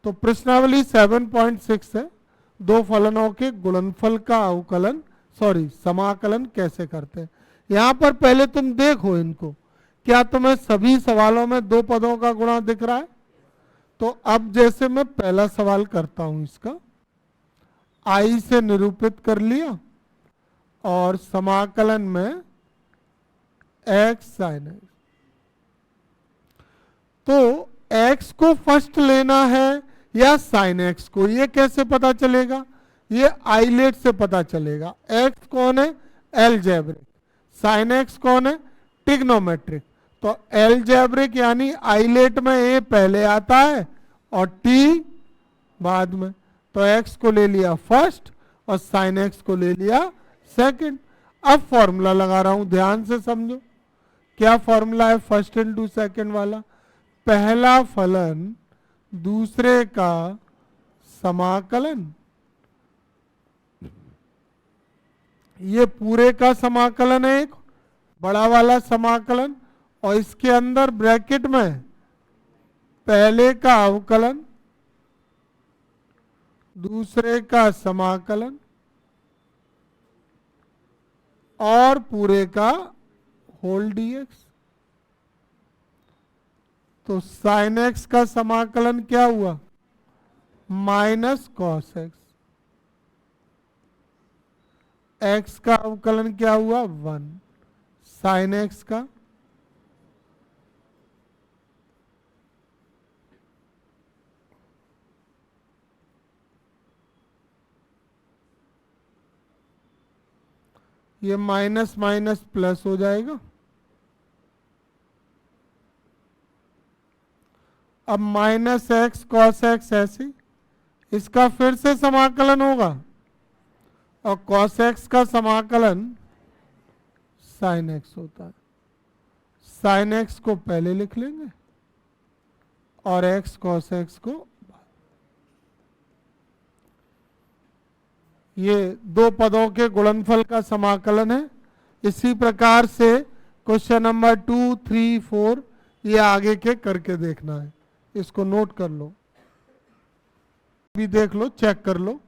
तो प्रश्नावली 7.6 है, दो फलनों के गुणनफल का अवकलन समाकलन कैसे करते हैं। यहां पर पहले तुम देखो इनको, क्या तुम्हें सभी सवालों में दो पदों का गुणा दिख रहा है। तो अब जैसे मैं पहला सवाल करता हूं, इसका आई से निरूपित कर लिया और समाकलन में एक्स साइन एक्स। तो एक्स को फर्स्ट लेना है या साइन एक्स को, ये कैसे पता चलेगा, ये आइलेट से पता चलेगा। एक्स कौन है, एलजेब्रिक, साइन एक्स कौन है, ट्रिग्नोमेट्रिक। तो एलजेब्रिक यानी आइलेट में ए पहले आता है और टी बाद में। तो एक्स को ले लिया फर्स्ट और साइन एक्स को ले लिया सेकंड। अब फॉर्मूला लगा रहा हूं, ध्यान से समझो। क्या फॉर्मूला है फर्स्ट इंटू सेकंड वाला, पहला फलन दूसरे का समाकलन, ये पूरे का समाकलन है एक बड़ा वाला समाकलन, और इसके अंदर ब्रैकेट में पहले का अवकलन दूसरे का समाकलन और पूरे का होल डीएक्स। तो साइन एक्स का समाकलन क्या हुआ, माइनस कॉस एक्स, एक्स का अवकलन क्या हुआ 1, साइन एक्स का ये माइनस माइनस प्लस हो जाएगा। अब माइनस एक्स कॉस एक्स ऐसे, इसका फिर से समाकलन होगा और कॉस एक्स का समाकलन साइन एक्स होता है। साइन एक्स को पहले लिख लेंगे और एक्स कॉस एक्स को, ये दो पदों के गुणनफल का समाकलन है। इसी प्रकार से क्वेश्चन नंबर 2, 3, 4 ये आगे के करके देखना है, इसको नोट कर लो, भी देख लो, चेक कर लो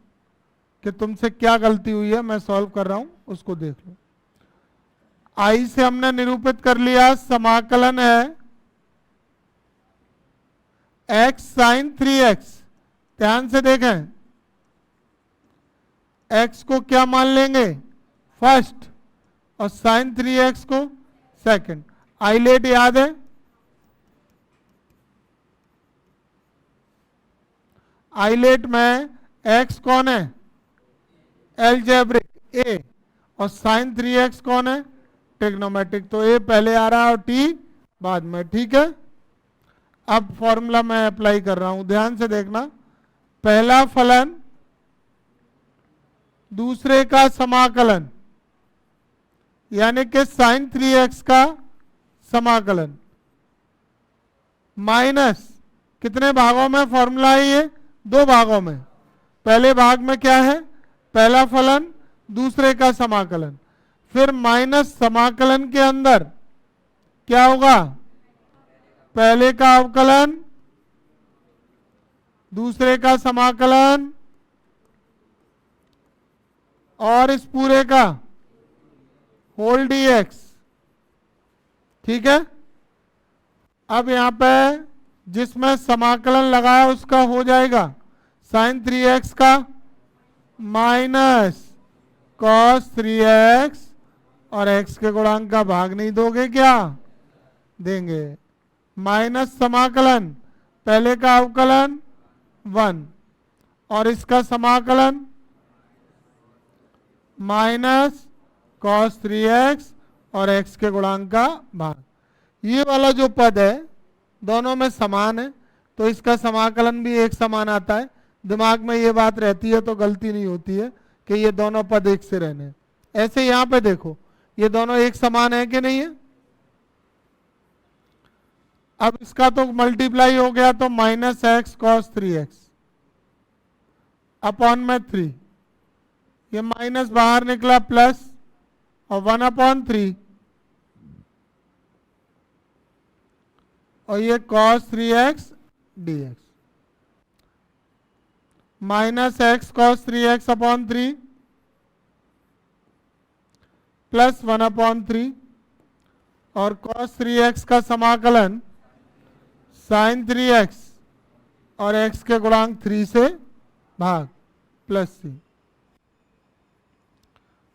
कि तुमसे क्या गलती हुई है, मैं सॉल्व कर रहा हूं उसको देख लो। आई से हमने निरूपित कर लिया, समाकलन है एक्स साइन 3x। ध्यान से देखें, x को क्या मान लेंगे फर्स्ट और साइन 3x को सेकंड। आइलेट याद है, आइलेट में x कौन है, एलजेब्रिक a, और साइन 3x कौन है, ट्रिग्नोमेट्रिक। तो a पहले आ रहा है और t बाद में, ठीक है। अब फॉर्मूला मैं अप्लाई कर रहा हूं, ध्यान से देखना। पहला फलन दूसरे का समाकलन यानी कि साइन 3x का समाकलन माइनस, कितने भागों में फॉर्मूला है ये, दो भागों में। पहले भाग में क्या है, पहला फलन दूसरे का समाकलन, फिर माइनस समाकलन के अंदर क्या होगा, पहले का अवकलन दूसरे का समाकलन और इस पूरे का होल डीएक्स, ठीक है। अब यहां पे जिसमें समाकलन लगाया उसका हो जाएगा साइन 3x का माइनस कॉस 3x, और x के गुणांक का भाग नहीं दोगे क्या, देंगे। माइनस समाकलन पहले का अवकलन 1 और इसका समाकलन माइनस कॉस 3x और x के गुणांक का भाग। ये वाला जो पद है दोनों में समान है, तो इसका समाकलन भी एक समान आता है। दिमाग में ये बात रहती है तो गलती नहीं होती है कि ये दोनों पद एक से रहने। ऐसे यहां पे देखो, ये दोनों एक समान है कि नहीं है। अब इसका तो मल्टीप्लाई हो गया, तो minus x cos 3x upon में 3, ये माइनस बाहर निकला प्लस और 1/3, और ये cos 3x dx। Minus x cos 3x upon 3 plus 1/3 और कॉस 3x का समाकलन साइन 3x और x के गुणांक 3 से भाग प्लस सी।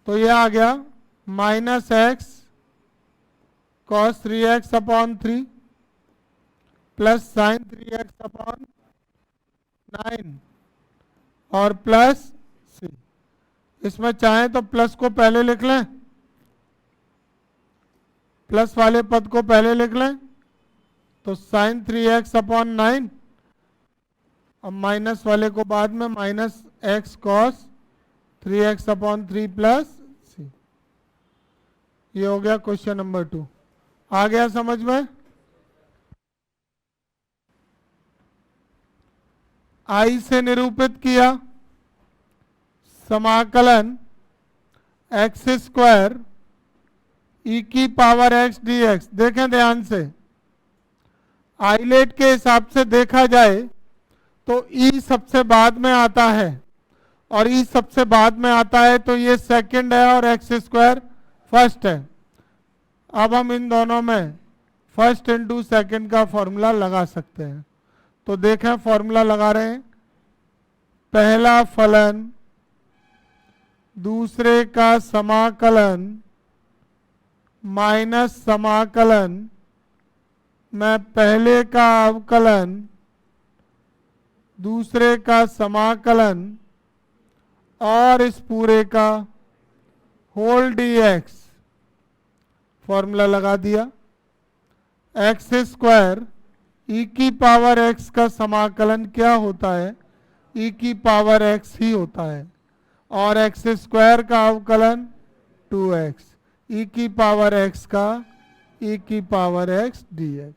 तो ये आ गया minus x cos 3x upon 3 plus sign 3x upon 9 और प्लस सी। इसमें चाहें तो प्लस को पहले लिख लें, प्लस वाले पद को पहले लिख लें तो साइन 3x अपॉन 9 और माइनस वाले को बाद में minus x cos 3x upon 3 plus C. ये हो गया क्वेश्चन नंबर 2। आ गया समझ में? आई से निरूपित किया समाकलन एक्स स्क्वायर ई की पावर एक्स डी एक्स। देखें ध्यान से, आइलेट के हिसाब से देखा जाए तो ई सबसे बाद में आता है और ई सबसे बाद में आता है तो ये सेकंड है और एक्स स्क्वायर फर्स्ट है। अब हम इन दोनों में फर्स्ट इंटू सेकंड का फॉर्मूला लगा सकते हैं। तो देखें फॉर्मूला लगा रहे हैं, पहला फलन दूसरे का समाकलन माइनस समाकलन में पहले का अवकलन दूसरे का समाकलन और इस पूरे का होल डीएक्स। फॉर्मूला लगा दिया, एक्स स्क्वायर ई की पावर एक्स का समाकलन क्या होता है? ई की पावर एक्स ही होता है और एक्स स्क्वायर का अवकलन 2x ई की पावर एक्स का ई की पावर एक्स dx।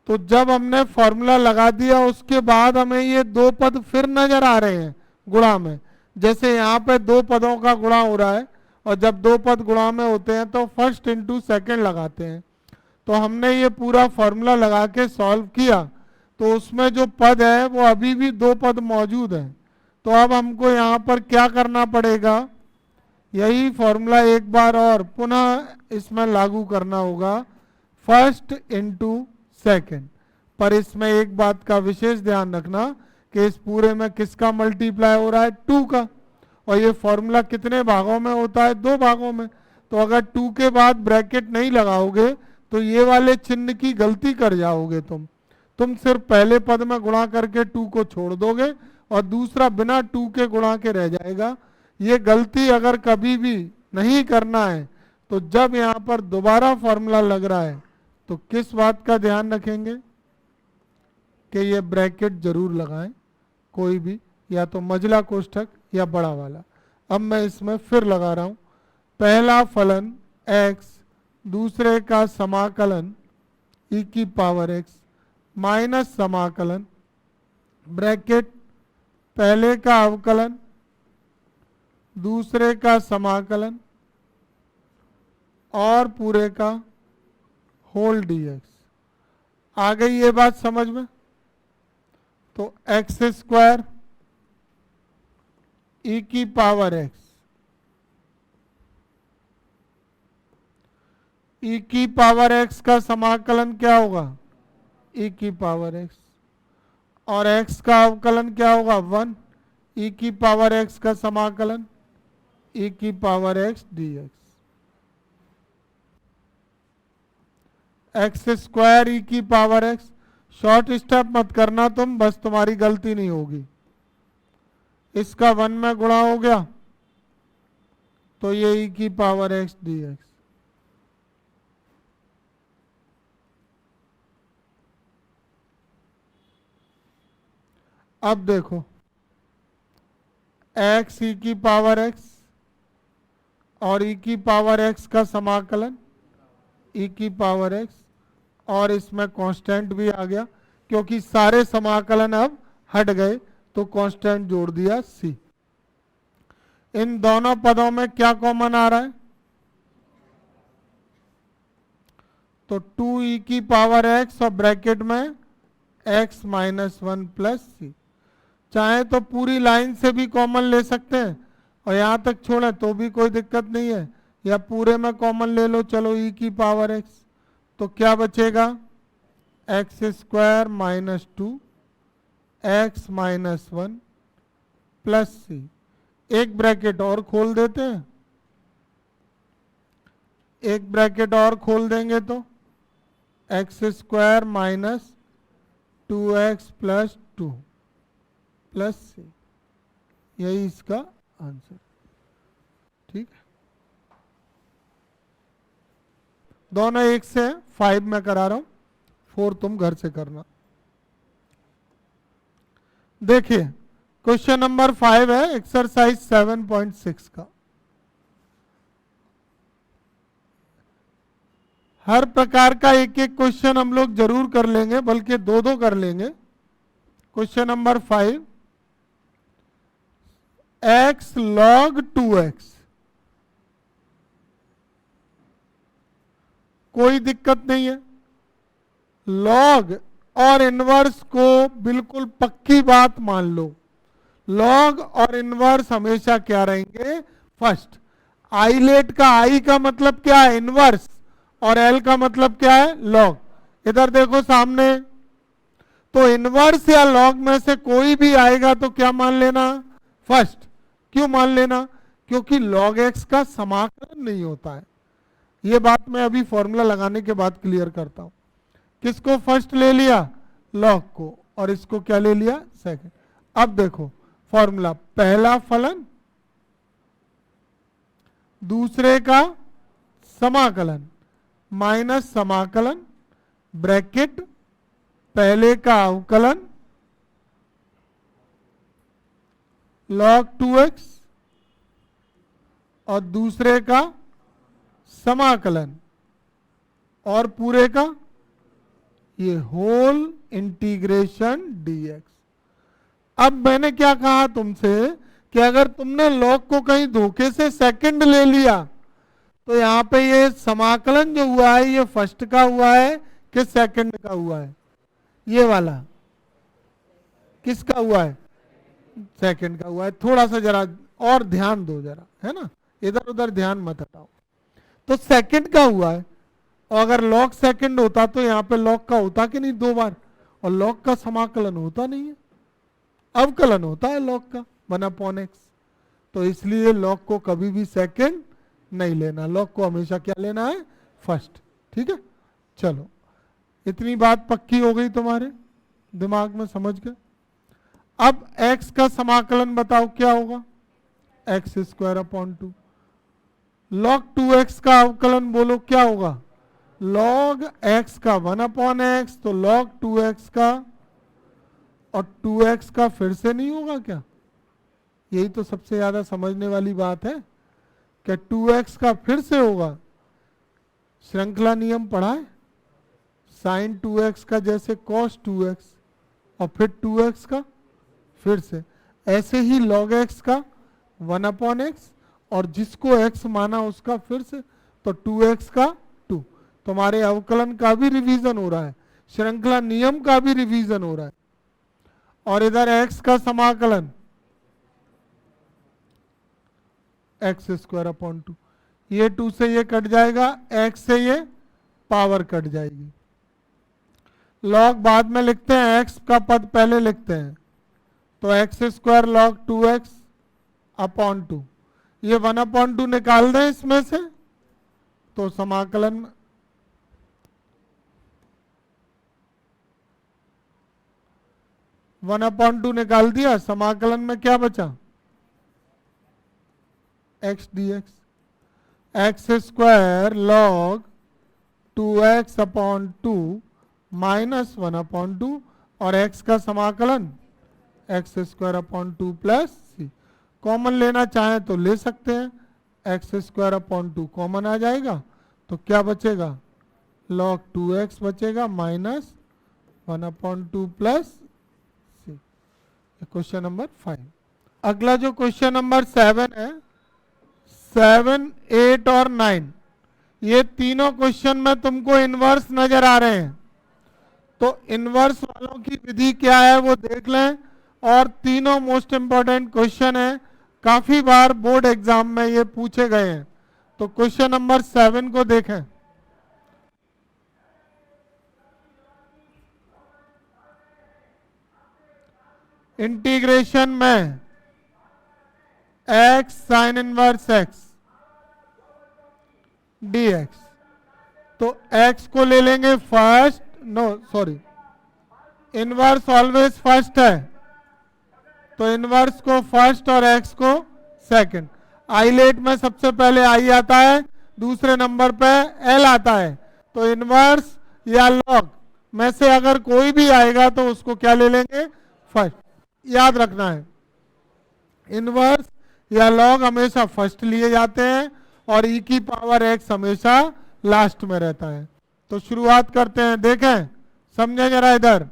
तो जब हमने फॉर्मूला लगा दिया उसके बाद हमें ये दो पद फिर नजर आ रहे हैं गुणा में। जैसे यहाँ पे दो पदों का गुणा हो रहा है और जब दो पद गुणा में होते हैं तो फर्स्ट इंटू सेकेंड लगाते हैं। तो हमने ये पूरा फॉर्मूला लगा के सॉल्व किया तो उसमें जो पद है वो अभी भी दो पद मौजूद हैं। तो अब हमको यहाँ पर क्या करना पड़ेगा? यही फॉर्मूला एक बार और पुनः इसमें लागू करना होगा, फर्स्ट इंटू सेकेंड। पर इसमें एक बात का विशेष ध्यान रखना कि इस पूरे में किसका मल्टीप्लाई हो रहा है? 2 का। और ये फॉर्मूला कितने भागों में होता है? 2 भागों में। तो अगर 2 के बाद ब्रैकेट नहीं लगाओगे तो ये वाले चिन्ह की गलती कर जाओगे तुम सिर्फ पहले पद में गुणा करके 2 को छोड़ दोगे और दूसरा बिना 2 के गुणा के रह जाएगा। ये गलती अगर कभी भी नहीं करना है तो जब यहाँ पर दोबारा फॉर्मूला लग रहा है तो किस बात का ध्यान रखेंगे कि ये ब्रैकेट जरूर लगाएं, कोई भी, या तो मझला कोष्ठक या बड़ा वाला। अब मैं इसमें फिर लगा रहा हूं, पहला फलन x दूसरे का समाकलन e की पावर x माइनस समाकलन ब्रैकेट पहले का अवकलन दूसरे का समाकलन और पूरे का होल डीएक्स। आ गई ये बात समझ में? तो एक्स स्क्वायर ई की पावर एक्स ई की पावर एक्स का समाकलन क्या होगा? ई की पावर एक्स और एक्स का अवकलन क्या होगा? 1 ई की पावर एक्स का समाकलन ई की power x dx। X square e की पावर एक्स, शॉर्ट स्टेप मत करना तुम, बस तुम्हारी गलती नहीं होगी। इसका 1 में गुणा हो गया तो ये ई की पावर एक्स dx। अब देखो एक्स ई की पावर एक्स और ई की पावर एक्स का समाकलन ई की पावर एक्स और इसमें कांस्टेंट भी आ गया क्योंकि सारे समाकलन अब हट गए तो कांस्टेंट जोड़ दिया सी। इन दोनों पदों में क्या कॉमन आ रहा है? तो 2 ई की पावर एक्स और ब्रैकेट में x माइनस 1 प्लस सी। चाहे तो पूरी लाइन से भी कॉमन ले सकते हैं और यहाँ तक छोड़ें तो भी कोई दिक्कत नहीं है, या पूरे में कॉमन ले लो। चलो e की पावर x, तो क्या बचेगा x square minus 2 x minus 1 plus C. एक ब्रैकेट और खोल देते हैं, एक ब्रैकेट और खोल देंगे तो x square minus 2x plus 2 plus C, यही इसका आंसर। ठीक है, दोनों एक से 5 में करा रहा हूं, 4 तुम घर से करना। देखिए क्वेश्चन नंबर 5 है एक्सरसाइज 7.6 का। हर प्रकार का एक एक क्वेश्चन हम लोग जरूर कर लेंगे, बल्कि दो दो कर लेंगे। Question number 5, x log 2x, कोई दिक्कत नहीं है। लॉग और इनवर्स को बिल्कुल पक्की बात मान लो, लॉग और इनवर्स हमेशा क्या रहेंगे, फर्स्ट। आइलेट का आई का मतलब क्या है, इनवर्स, और एल का मतलब क्या है, लॉग। इधर देखो सामने, तो इनवर्स या लॉग में से कोई भी आएगा तो क्या मान लेना, फर्स्ट। क्यों मान लेना, क्योंकि लॉग एक्स का समाकलन नहीं होता है। ये बात मैं अभी फॉर्मूला लगाने के बाद क्लियर करता हूं। किसको फर्स्ट ले लिया, लॉग को, और इसको क्या ले लिया, सेकंड। अब देखो फॉर्मूला, पहला फलन दूसरे का समाकलन माइनस समाकलन ब्रैकेट पहले का अवकलन log 2x और दूसरे का समाकलन और पूरे का ये होल इंटीग्रेशन dx। अब मैंने क्या कहा तुमसे कि अगर तुमने log को कहीं धोखे से सेकंड ले लिया तो यहाँ पे ये समाकलन जो हुआ है ये फर्स्ट का हुआ है कि सेकंड का हुआ है, ये वाला किसका हुआ है, सेकंड का हुआ है। थोड़ा सा जरा और ध्यान दो जरा, है ना, इधर उधर ध्यान मत हटाओ। तो सेकंड का हुआ है, और अगर लॉग सेकंड होता तो यहाँ पे लॉग का होता कि नहीं दो बार, और लॉग का समाकलन होता नहीं है, अवकलन होता है लॉग का 1/x। तो इसलिए लॉग को कभी भी सेकंड नहीं लेना, लॉग को हमेशा क्या लेना है, फर्स्ट। ठीक है, चलो इतनी बात पक्की हो गई, तुम्हारे दिमाग में समझ गए। अब x का समाकलन बताओ क्या होगा, x square upon 2। log 2x का अवकलन बोलो क्या होगा, log x का 1/x, तो log 2x का और 2x का फिर से नहीं होगा क्या। यही तो सबसे ज्यादा समझने वाली बात है कि 2x का फिर से होगा। श्रृंखला नियम पढ़ा है, साइन 2x का जैसे cos 2x और फिर 2x का फिर से, ऐसे ही log x का 1/x और जिसको x माना उसका फिर से, तो 2x का 2। तुम्हारे अवकलन का भी रिवीजन हो रहा है, श्रृंखला नियम का भी रिवीजन हो रहा है। और इधर x का समाकलन एक्स स्क्वायर अपॉन 2, ये 2 से ये कट जाएगा, x से ये पावर कट जाएगी। log बाद में लिखते हैं, x का पद पहले लिखते हैं, तो x square log 2x upon 2, ये 1/2 निकाल दें इसमें से, तो समाकलन 1/2 निकाल दिया, समाकलन में क्या बचा, x dx। X square log 2x upon 2 minus 1/2 और x का समाकलन x square upon 2 plus C. Common लेना चाहे तो ले सकते हैं, एक्स स्क्वायर अपॉन 2 कॉमन आ जाएगा, तो क्या बचेगा, log 2x बचेगा minus 1/2 plus C. Question number 5। अगला जो क्वेश्चन नंबर 7 है, 7, 8 और 9, ये तीनों क्वेश्चन में तुमको इनवर्स नजर आ रहे हैं। तो इनवर्स वालों की विधि क्या है वो देख लें, और तीनों मोस्ट इंपॉर्टेंट क्वेश्चन है, काफी बार बोर्ड एग्जाम में ये पूछे गए हैं। तो क्वेश्चन नंबर 7 को देखें। इंटीग्रेशन में x sine inverse x dx, तो x को ले लेंगे first, no sorry, inverse always first है, तो इनवर्स को फर्स्ट और x को सेकंड। आइलेट में सबसे पहले i आता है, दूसरे नंबर पे l आता है, तो इनवर्स या लॉग में से अगर कोई भी आएगा तो उसको क्या ले लेंगे, फर्स्ट। याद रखना है, इनवर्स या लॉग हमेशा फर्स्ट लिए जाते हैं और e की पावर x हमेशा लास्ट में रहता है। तो शुरुआत करते हैं, देखें समझें जरा इधर।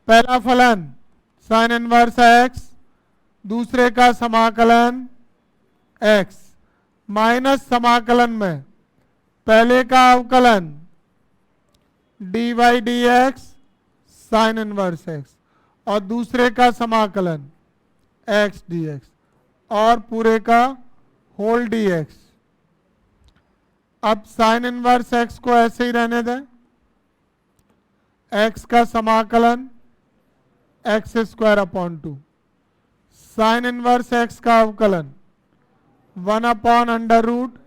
पहला फलन साइन इनवर्स x, दूसरे का समाकलन x, माइनस समाकलन में पहले का अवकलन dy dx sign inverse x और दूसरे का समाकलन x dx और पूरे का होल dx। अब साइन इनवर्स x को ऐसे ही रहने दें, x का समाकलन x square upon 2, sine inverse x का अवकलन 1 upon under root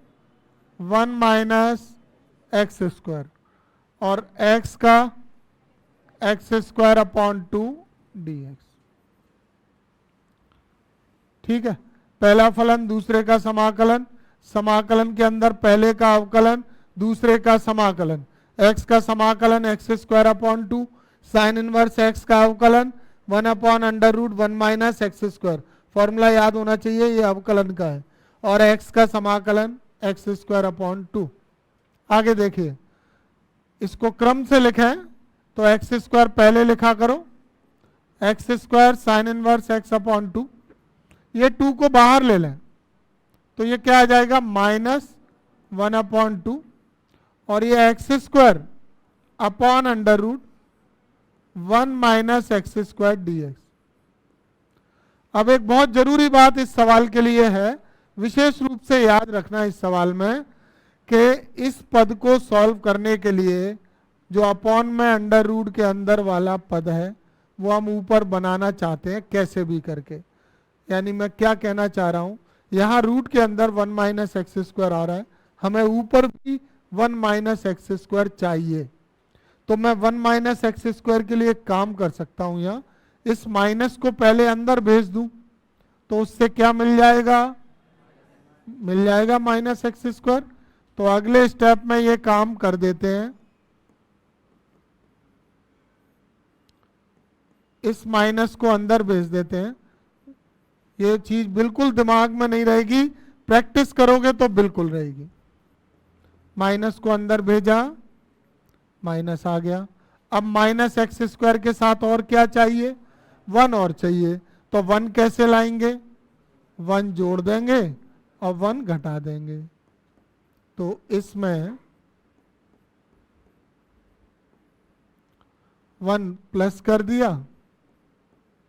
1 minus x square और x का x स्क्वायर अपॉन 2 dx। ठीक है, पहला फलन दूसरे का समाकलन, समाकलन के अंदर पहले का अवकलन दूसरे का समाकलन, x का समाकलन x square upon 2, sine inverse x का अवकलन 1 upon under root 1 minus x square. Formula याद होना चाहिए, ये अवकलन का है, और x का समाकलन x स्क्वायर अपॉन 2। आगे देखिए, इसको क्रम से लिखें तो एक्स स्क्वायर पहले लिखा करो, x square sine inverse x upon 2, ये 2 को बाहर ले लें तो ये क्या आ जाएगा, माइनस 1 अपॉन 2, और ये x square upon under root 1 minus x square dx। अब एक बहुत जरूरी बात इस सवाल के लिए है, विशेष रूप से याद रखना इस सवाल में, कि इस पद को सॉल्व करने के लिए जो अपॉन में अंडर रूट के अंदर वाला पद है वो हम ऊपर बनाना चाहते हैं कैसे भी करके। यानी मैं क्या कहना चाह रहा हूं, यहाँ रूट के अंदर 1 माइनस एक्स स्क्वायर आ रहा है, हमें ऊपर भी 1 माइनस एक्स स्क्वायर चाहिए, तो मैं 1 माइनस एक्स स्क्वायर के लिए काम कर सकता हूं, यहाँ इस माइनस को पहले अंदर भेज दूं तो उससे क्या मिल जाएगा, मिल जाएगा माइनस एक्स स्क्वायर। तो अगले स्टेप में ये काम कर देते हैं, इस माइनस को अंदर भेज देते हैं। ये चीज बिल्कुल दिमाग में नहीं रहेगी, प्रैक्टिस करोगे तो बिल्कुल रहेगी। माइनस को अंदर भेजा, माइनस आ गया। अब माइनस एक्स स्क्वायर के साथ और क्या चाहिए, 1 और चाहिए, तो 1 कैसे लाएंगे, 1 जोड़ देंगे और 1 घटा देंगे। तो इसमें 1 प्लस कर दिया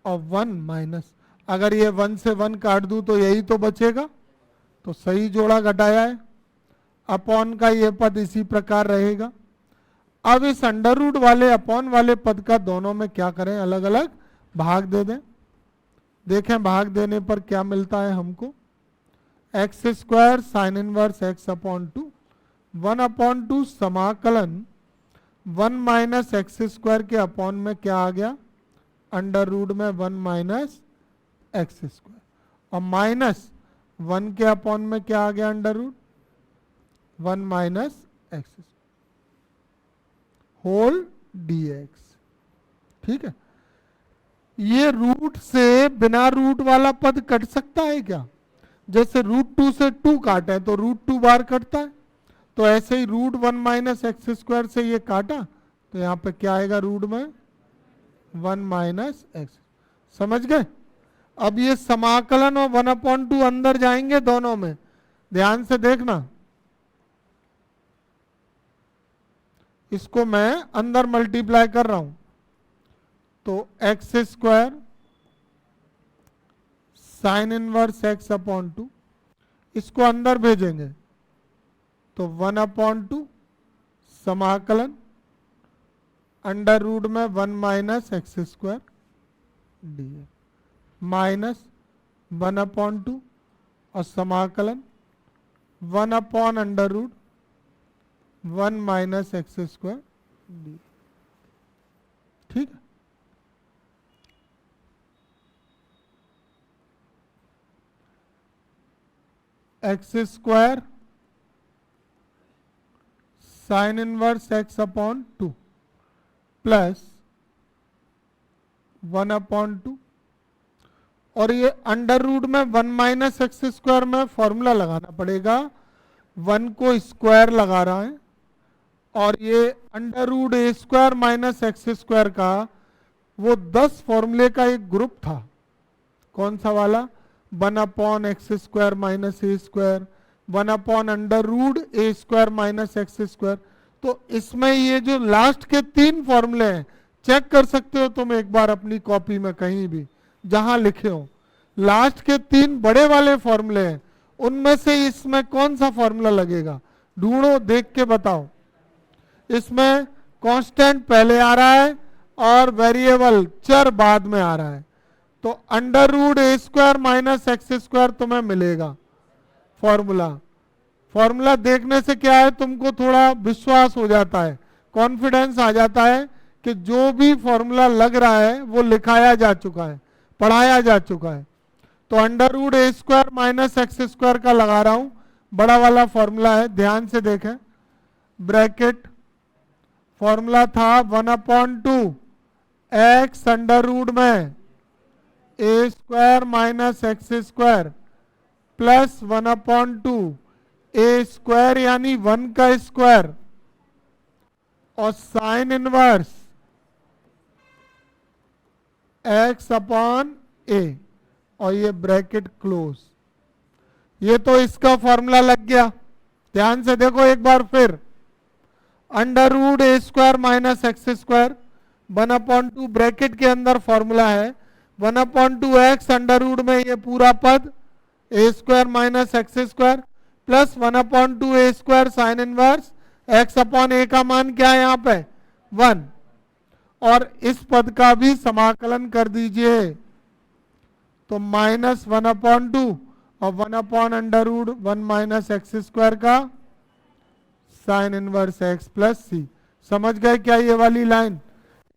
और 1 माइनस, अगर ये 1 से 1 काट दूं तो यही तो बचेगा, तो सही जोड़ा घटाया है। अपॉन का ये पद इसी प्रकार रहेगा। अब इस अंडर रूट वाले अपॉन वाले पद का दोनों में क्या करें, अलग अलग भाग दे दें। देखें भाग देने पर क्या मिलता है हमको, x square sine inverse x upon 2, 1 upon 2 समाकलन 1 माइनस एक्स स्क्वायर के अपॉन में क्या आ गया, अंडर रूट में 1 माइनस एक्स स्क्वायर, और माइनस 1 के अपॉन में क्या आ गया, under root 1 minus x whole dx। ठीक है, ये रूट से बिना रूट वाला पद कट सकता है क्या, जैसे रूट 2 से 2 काटे तो रूट 2 बार कटता है, तो ऐसे ही रूट 1 माइनस एक्स स्क्वायर से ये काटा तो यहाँ पे क्या आएगा, रूट में 1 माइनस एक्स। समझ गए। अब ये समाकलन और 1/2 अंदर जाएंगे दोनों में, ध्यान से देखना, इसको मैं अंदर मल्टीप्लाई कर रहा हूं, तो x square sine inverse x upon to, इसको अंदर भेजेंगे तो 1/2 समाकलन अंडर रूट में 1 minus x square d minus 1/2 और समाकलन 1 upon under root 1 minus x square d. ठीक है, x square sine inverse x upon two plus 1/2 और ये अंडर रूट में 1 माइनस एक्स स्क्वायर में फॉर्मूला लगाना पड़ेगा, 1 को स्क्वायर लगा रहा है और ये under root a square minus x square का वो 10 फॉर्मूले का एक ग्रुप था। कौन सा वाला? 1 upon x square minus A square, 1 upon under root a square minus x square. तो इसमें ये जो लास्ट के 3 फॉर्मूले हैं, चेक कर सकते हो तुम एक बार अपनी कॉपी में कहीं भी जहां लिखे हो, लास्ट के 3 बड़े वाले फॉर्मूले हैं, उनमें से इसमें कौन सा फॉर्मूला लगेगा? ढूंढो, देख के बताओ। इसमें कांस्टेंट पहले आ रहा है और वेरिएबल चर बाद में आ रहा है, तो under root a square minus x square तुम्हें मिलेगा फॉर्मूला। फॉर्मूला देखने से क्या है, तुमको थोड़ा विश्वास हो जाता है, कॉन्फिडेंस आ जाता है कि जो भी फॉर्मूला लग रहा है वो लिखाया जा चुका है, पढ़ाया जा चुका है। तो under root a square minus x square का लगा रहा हूं, बड़ा वाला फॉर्मूला है, ध्यान से देखें। ब्रैकेट फॉर्मूला था 1/2 एक्स अंडर रूट में a square minus x square plus 1/2 a square यानी 1 का स्क्वायर और sine inverse x upon a और ये ब्रैकेट क्लोज। ये तो इसका फॉर्मूला लग गया। ध्यान से देखो एक बार फिर, under root a square minus x square 1/2 bracket के अंदर फॉर्मूला है, 1/2 एक्स अंडर रूट में ये पूरा पद a square minus x square plus 1/2 a square sine inverse x upon a का मान क्या है यहाँ पे 1, और इस पद का भी समाकलन कर दीजिए तो माइनस 1/2 और 1 upon under root 1 minus x square का sine inverse x plus c. समझ गए क्या ये वाली लाइन?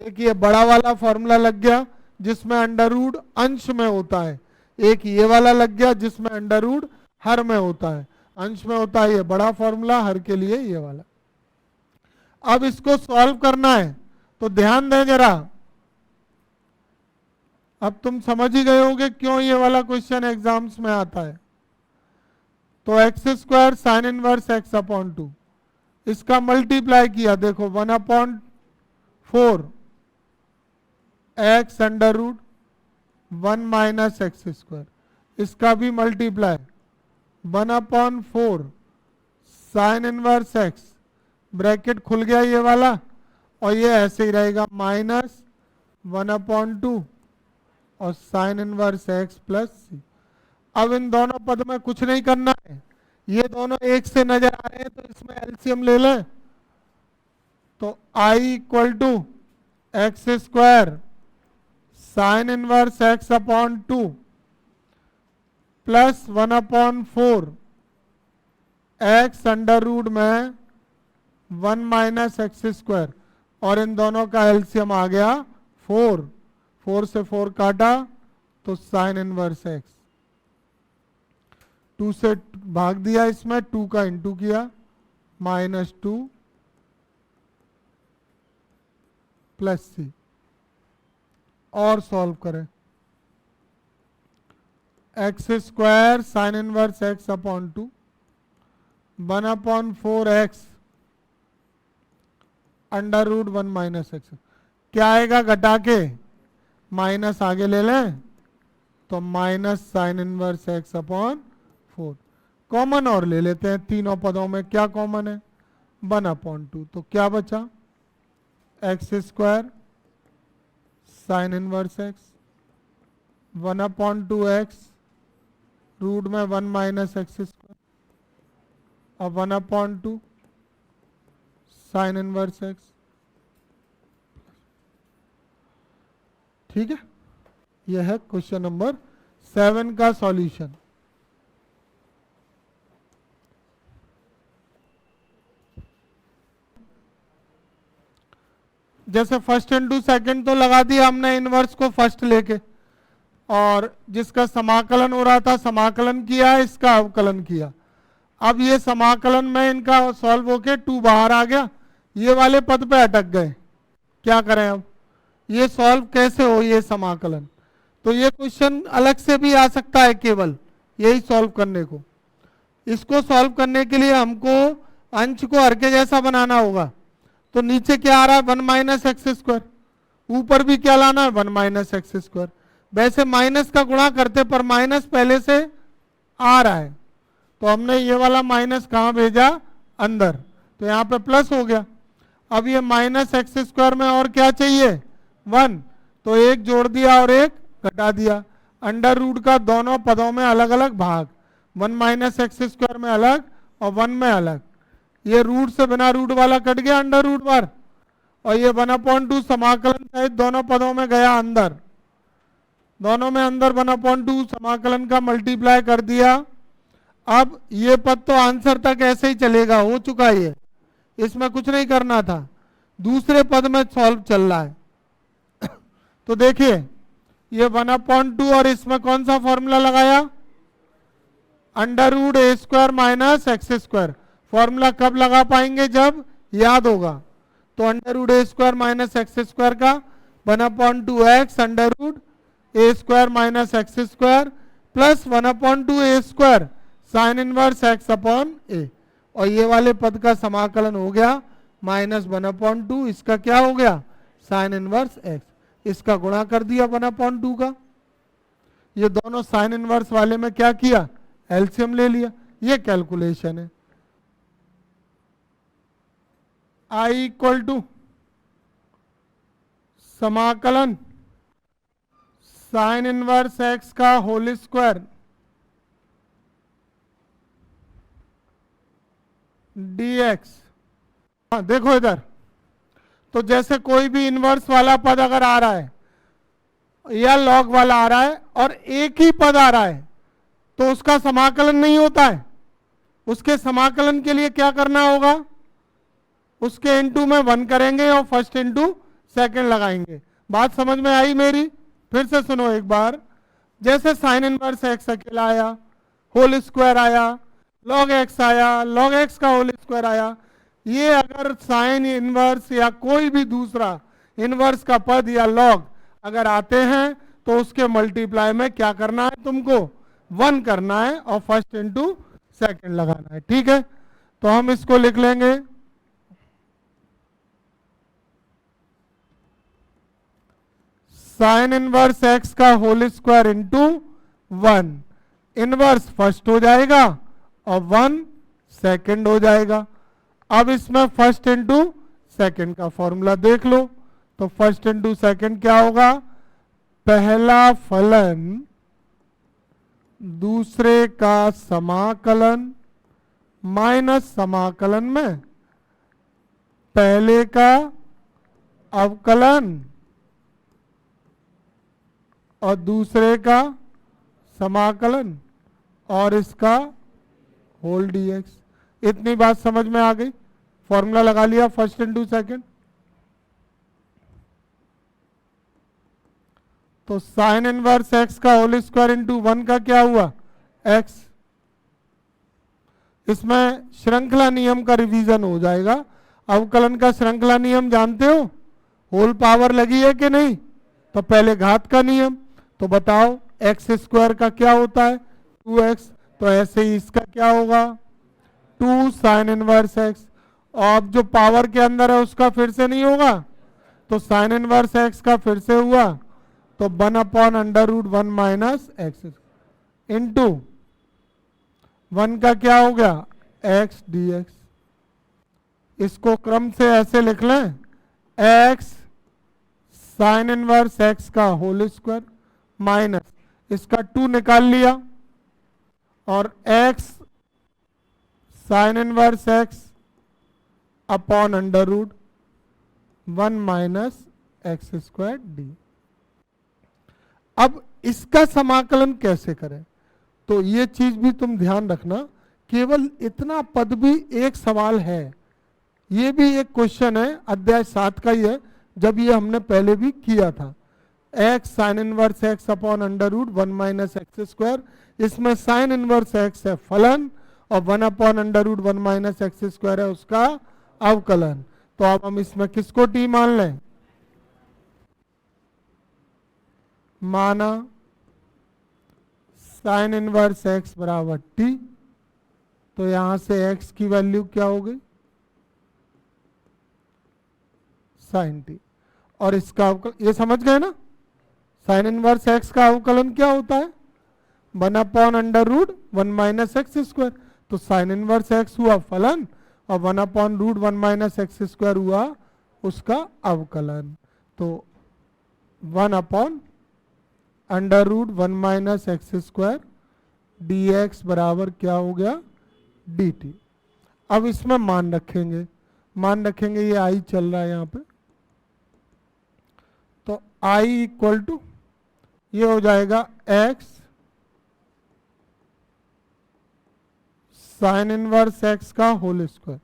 एक ये बड़ा वाला फॉर्मूला लग गया जिसमें अंडर रूट अंश में होता है, एक ये वाला लग गया जिसमें अंडर रूट हर में होता है, अंश में होता है ये बड़ा फॉर्मूला, हर के लिए ये वाला। अब इसको सॉल्व करना है तो ध्यान दें जरा, अब तुम समझ ही गए होगे क्यों ये वाला क्वेश्चन एग्जाम्स में आता है। तो x square sine inverse x upon 2, इसका मल्टीप्लाई किया, देखो 1/4 x under root 1 minus x square, इसका भी multiply 1/4 sine inverse x, bracket खुल गया ये वाला और ये ऐसे ही रहेगा माइनस 1/2 और sine inverse x plus c. अब इन दोनों पद में कुछ नहीं करना है, ये दोनों एक से नजर आ रहे हैं तो इसमें एलसीएम ले लें। तो I equal to x square sine inverse x upon 2 plus 1/4 x under root में 1 माइनस एक्स स्क्वायर, और इन दोनों का एलसीएम आ गया 4, 4 से 4 काटा तो साइन इनवर्स एक्स, 2 से भाग दिया, इसमें 2 का इंटू किया, -2 प्लस सी। और सॉल्व करें, x square sine inverse x upon 2 1/4 x under root 1 minus x, क्या आएगा घटा के, माइनस आगे ले लें तो minus sine inverse x upon 4, common और ले लेते हैं, तीनों पदों में क्या कॉमन है 1/2, तो क्या बचा x square sine inverse x 1/2 x root में 1 माइनस एक्स स्क्वायर और 1/2 साइन इनवर्स एक्स। ठीक है, यह है क्वेश्चन नंबर 7 का सॉल्यूशन। जैसे फर्स्ट इंटू सेकंड तो लगा दिया हमने इनवर्स को फर्स्ट लेके, और जिसका समाकलन हो रहा था समाकलन किया, इसका अवकलन किया। अब ये समाकलन में इनका सॉल्व होके 2 बाहर आ गया, ये वाले पद पे अटक गए। क्या करें अब, ये सॉल्व कैसे हो ये समाकलन? तो ये क्वेश्चन अलग से भी आ सकता है, केवल यही सॉल्व करने को। इसको सॉल्व करने के लिए हमको अंश को हर के जैसा बनाना होगा। तो नीचे क्या आ रहा है, 1 माइनस एक्स स्क्वायर, ऊपर भी क्या लाना है, 1 माइनस एक्स स्क्वायर। वैसे माइनस का गुणा करते पर माइनस पहले से आ रहा है, तो हमने ये वाला माइनस कहाँ भेजा, अंदर, तो यहाँ पे प्लस हो गया। अब ये माइनस एक्स स्क्वायर में और क्या चाहिए, 1, तो एक जोड़ दिया और एक घटा दिया। अंडर रूट का दोनों पदों में अलग अलग भाग, 1 माइनस एक्स स्क्वायर में अलग और 1 में अलग। ये रूट से बिना रूट वाला कट गया अंडर रूट पर, और ये 1/2 समाकलन सहित दोनों पदों में गया अंदर, दोनों में अंदर 1/2 समाकलन का मल्टीप्लाई कर दिया। अब ये पद तो आंसर तक ऐसे ही चलेगा, हो चुका ये, इसमें कुछ नहीं करना था। दूसरे पद में सॉल्व चल रहा है। तो देखिए ये 1/2 और इसमें कौन सा फॉर्मूला लगाया, under root a square minus x square. Formula कब लगा पाएंगे, जब याद होगा। तो under root a square minus x square का 1/2 x under root a square minus x square plus 1/2 a square sine inverse x upon a, और ये वाले पद का समाकलन हो गया माइनस 1/2, इसका क्या हो गया, साइन इनवर्स एक्स। इसका गुणा कर दिया 1/2 का। ये दोनों साइन इनवर्स वाले में क्या किया, एलसीएम ले लिया। ये कैलकुलेशन है। आई इक्वल टू समाकलन साइन इनवर्स एक्स का होल स्क्वायर dx। हाँ देखो इधर, तो जैसे कोई भी इनवर्स वाला पद अगर आ रहा है या लॉग वाला आ रहा है और एक ही पद आ रहा है, तो उसका समाकलन नहीं होता है। उसके समाकलन के लिए क्या करना होगा, उसके इनटू में 1 करेंगे और फर्स्ट इनटू सेकंड लगाएंगे। बात समझ में आई मेरी? फिर से सुनो एक बार। जैसे साइन इनवर्स एक्स अकेला आया, होल स्क्वायर आया, लॉग एक्स आया, लॉग एक्स का होल स्क्वायर आया। ये अगर साइन इनवर्स या कोई भी दूसरा इनवर्स का पद या लॉग अगर आते हैं, तो उसके मल्टीप्लाई में क्या करना है, तुमको 1 करना है और फर्स्ट इनटू सेकंड लगाना है। ठीक है, तो हम इसको लिख लेंगे साइन इनवर्स एक्स का whole square into 1। Inverse first हो जाएगा और 1 सेकंड हो जाएगा। अब इसमें फर्स्ट इंटू सेकंड का फॉर्मूला देख लो। तो फर्स्ट इंटू सेकंड क्या होगा, पहला फलन दूसरे का समाकलन माइनस समाकलन में पहले का अवकलन और दूसरे का समाकलन और इसका होल डीएक्स। इतनी बात समझ में आ गई? फॉर्मूला लगा लिया फर्स्ट इंटू सेकंड। तो साइन इनवर्स एक्स का होल स्क्वायर इंटू 1 का क्या हुआ, एक्स। इसमें श्रृंखला नियम का रिवीजन हो जाएगा। अवकलन का श्रृंखला नियम जानते हो, होल पावर लगी है कि नहीं? तो पहले घात का नियम। तो बताओ एक्स स्क्वायर का क्या होता है, 2x। तो ऐसे ही इसका क्या होगा, 2 साइन इनवर्स एक्स। और अब जो पावर के अंदर है उसका फिर से नहीं होगा, तो साइन इनवर्स एक्स का फिर से हुआ, तो 1/√1 माइनस एक्स इंटू 1 का क्या हो गया, एक्स dx। इसको क्रम से ऐसे लिख लें, एक्स साइन इनवर्स एक्स का होल स्क्वायर माइनस इसका 2 निकाल लिया, और x साइन इनवर्स x अपॉन under root 1 minus x square d. अब इसका समाकलन कैसे करें, तो ये चीज भी तुम ध्यान रखना, केवल इतना पद भी एक सवाल है, ये भी एक क्वेश्चन है, अध्याय 7 का ही है, जब ये हमने पहले भी किया था। x साइन इनवर्स x अपॉन under root 1 minus x square, इसमें साइन इनवर्स x है फलन और 1 upon under root 1 minus x square है उसका अवकलन। तो अब हम इसमें किसको t मान लें, माना साइन इनवर्स x बराबर t, तो यहां से x की वैल्यू क्या हो गई, साइन t, और इसका अवकलन ये समझ गए ना, साइन इनवर्स x का अवकलन क्या होता है, 1 upon under root 1 minus x square, तो साइन इनवर्स x हुआ फलन और 1 अपॉन रूट 1 माइनस एक्स स्क्वायर हुआ उसका अवकलन। तो 1 upon under root 1 minus x square d x बराबर क्या हो गया, डी टी। अब इसमें मान रखेंगे ये आई चल रहा है यहाँ पे, तो आई इक्वल टू ये हो जाएगा x साइन इनवर्स x का होल स्क्वायर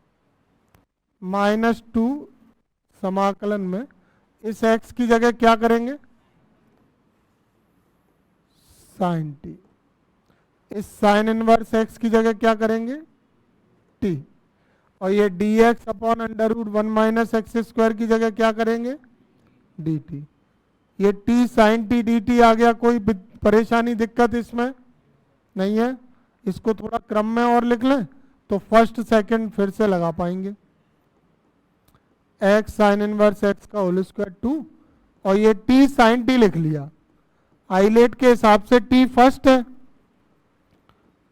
माइनस 2 समाकलन में इस x की जगह क्या करेंगे, साइन t, इस साइन इनवर्स x की जगह क्या करेंगे, t, और ये dx अपॉन under root 1 minus x square की जगह क्या करेंगे, dt। ये t साइन t dt आ गया, कोई परेशानी दिक्कत इसमें नहीं है। इसको थोड़ा क्रम में और लिख लें तो फर्स्ट सेकंड फिर से लगा पाएंगे, x साइन इनवर्स x का होल स्क्वायर 2 और ये t साइन t लिख लिया, आइलेट के हिसाब से t फर्स्ट है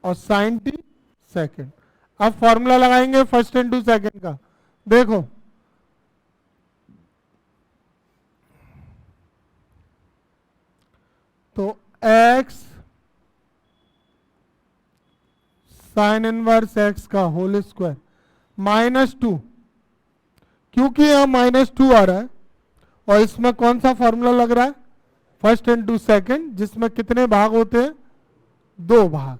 और साइन t सेकंड। अब फॉर्मूला लगाएंगे फर्स्ट इनटू सेकंड का, देखो तो x साइन इनवर्स x का होल स्क्वायर माइनस 2, क्योंकि यहां माइनस 2 आ रहा है और इसमें कौन सा फॉर्मूला लग रहा है, फर्स्ट इनटू सेकंड, जिसमें कितने भाग होते हैं, 2 भाग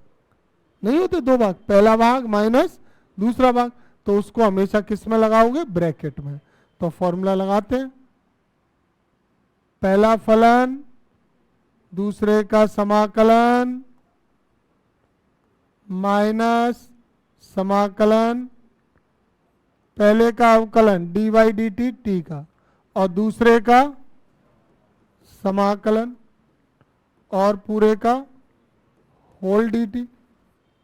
नहीं होते, 2 भाग, पहला भाग माइनस दूसरा भाग, तो उसको हमेशा किस में लगाओगे, ब्रैकेट में। तो फॉर्मूला लगाते हैं, पहला फलन दूसरे का समाकलन माइनस समाकलन पहले का अवकलन d y d t t का और दूसरे का समाकलन और पूरे का whole d t,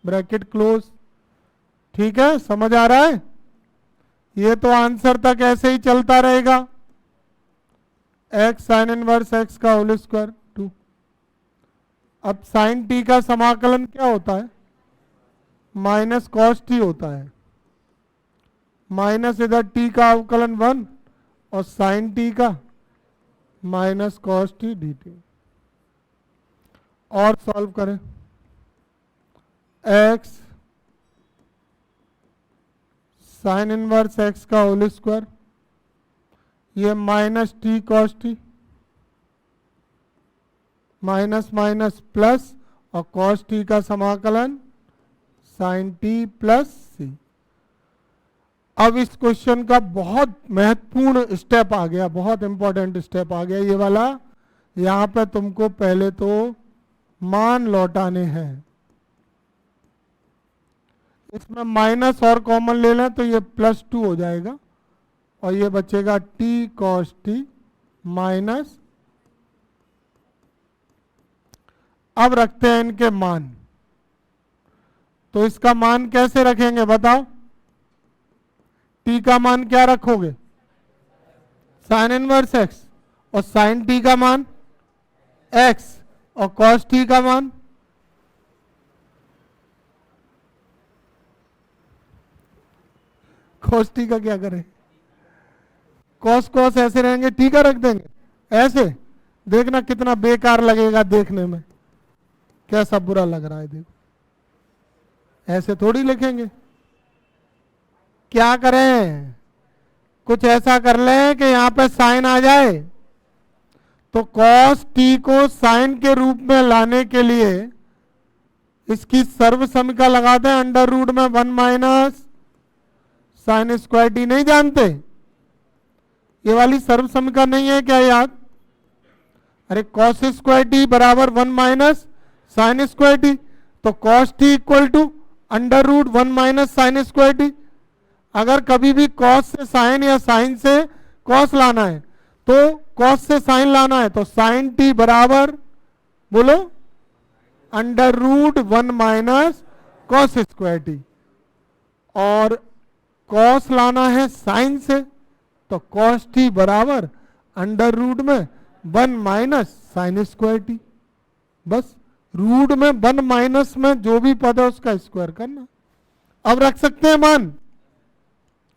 bracket close. ठीक है, समझ आ रहा है, ये तो आंसर तक ऐसे ही चलता रहेगा, x साइन इनवर्स x का होल स्क्वायर 2। अब साइन t का समाकलन क्या होता है, माइनस कॉस t होता है, माइनस इधर t का अवकलन 1 और साइन t का माइनस कॉस t dt। और सॉल्व करें, x साइन इनवर्स x का होल स्क्वायर, ये minus t cos t, minus minus plus और कॉस t का समाकलन साइन t प्लस c। अब इस क्वेश्चन का बहुत महत्वपूर्ण स्टेप आ गया, बहुत इंपॉर्टेंट स्टेप आ गया ये वाला। यहां पे तुमको पहले तो मान लौटाने हैं, इसमें माइनस और कॉमन ले लें तो ये +2 हो जाएगा और ये बचेगा t cos t माइनस, अब रखते हैं इनके मान, तो इसका मान कैसे रखेंगे बताओ, t का मान क्या रखोगे, साइन इनवर्स x, और साइन t का मान x और cos t का मान cos t का क्या करें, cos cos ऐसे रहेंगे, t का रख देंगे ऐसे, देखना कितना बेकार लगेगा देखने में, कैसा बुरा लग रहा है देखो। ऐसे थोड़ी लिखेंगे। क्या करें, कुछ ऐसा कर लें कि यहां पे साइन आ जाए। तो कॉस टी को साइन के रूप में लाने के लिए इसकी सर्व समीकरण लगा दें, अंडर रूट में 1 माइनस साइन स्क्वायर टी। नहीं जानते, ये वाली सर्व समीकरण नहीं है क्या याद? अरे कॉस स्क्वायर टी बराबर 1 माइनस साइन स्क्वायर टी, तो cos t equal to under root 1 minus sine square t. अगर कभी भी कॉस से साइन या साइन से कॉस लाना है तो कॉस से साइन लाना है तो साइन टी बराबर बोलो under root 1 minus cos square t, और कॉस लाना है साइन से तो कॉस टी बराबर अंडर रूट में 1 माइनस साइन स्क्वायर टी। बस रूट में 1 माइनस में जो भी पद है उसका स्क्वायर करना। अब रख सकते हैं मान,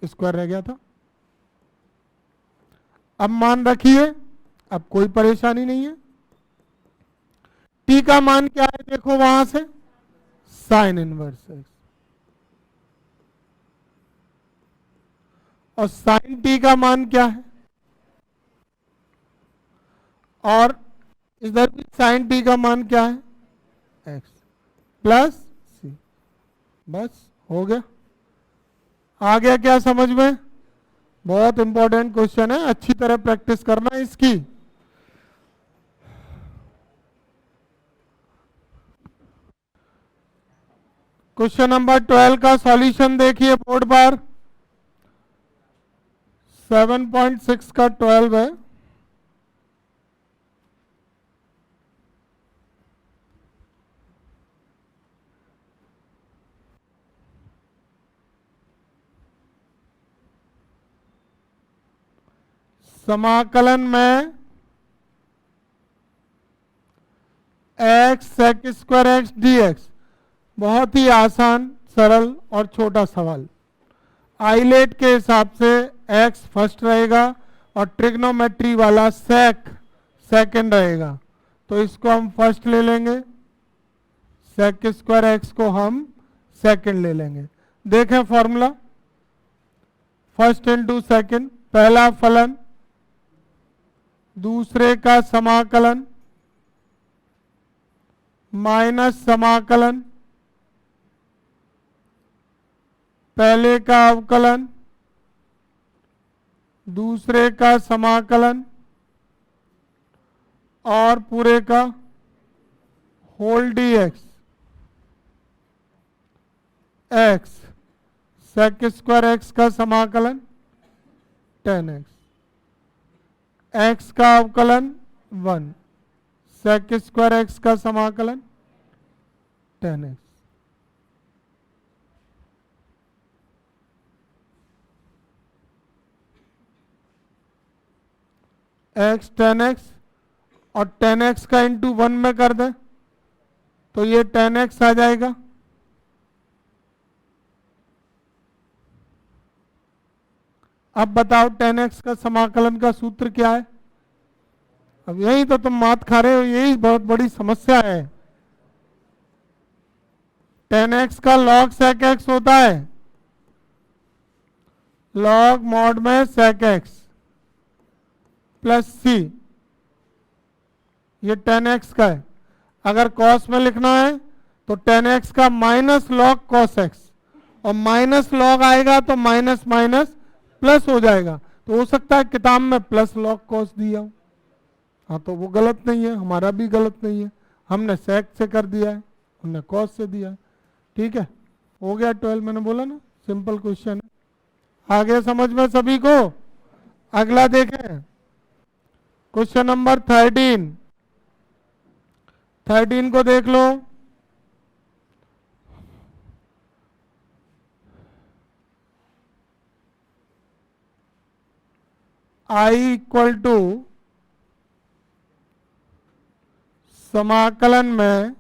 स्क्वायर रह गया था। अब मान रखिए, अब कोई परेशानी नहीं है। टी का मान क्या है देखो वहां से, साइन इनवर्स एक्स, और साइन टी का मान क्या है, और इधर भी साइन टी का मान क्या है, एक्स प्लस सी। बस हो गया। आ गया क्या समझ में? बहुत इंपॉर्टेंट क्वेश्चन है, अच्छी तरह प्रैक्टिस करना इसकी। क्वेश्चन नंबर 12 का सॉल्यूशन देखिए बोर्ड पर, 7.6 का 12 है। समाकलन में x sec square x d x, बहुत ही आसान सरल और छोटा सवाल। आइलेट के हिसाब से एक्स फर्स्ट रहेगा और ट्रिग्नोमेट्री वाला सेक सेकंड रहेगा, तो इसको हम फर्स्ट ले लेंगे, सेक स्क्वायर एक्स को हम सेकंड ले लेंगे। देखें फॉर्मूला, फर्स्ट इंटू सेकंड, पहला फलन दूसरे का समाकलन माइनस समाकलन पहले का अवकलन दूसरे का समाकलन और पूरे का whole d x, x sec square x का समाकलन टेन एक्स, एक्स का अवकलन 1, सेक स्क्वायर एक्स का समाकलन 10x। एक्स 10x और 10x का इंटू 1 में कर दें तो ये 10x आ जाएगा। अब बताओ 10x का समाकलन का सूत्र क्या है? अब यही तो तुम मात खा रहे हो, यही बहुत बड़ी समस्या है। 10x का log sec x होता है, log मॉड में sec x प्लस सी, ये 10x का है। अगर cos में लिखना है तो 10x का माइनस log cos x, और माइनस log आएगा तो माइनस माइनस प्लस हो जाएगा, तो हो सकता है किताब में प्लस log cos दिया हो। हाँ तो वो गलत नहीं है, हमारा भी गलत नहीं है, हमने sec से कर दिया है, हमने cos से दिया है। ठीक है, हो गया 12, मैंने बोला ना सिंपल क्वेश्चन है। आगे समझ में सभी को? अगला देखें क्वेश्चन नंबर 13 को देख लो। आई इक्वल टू समाकलन में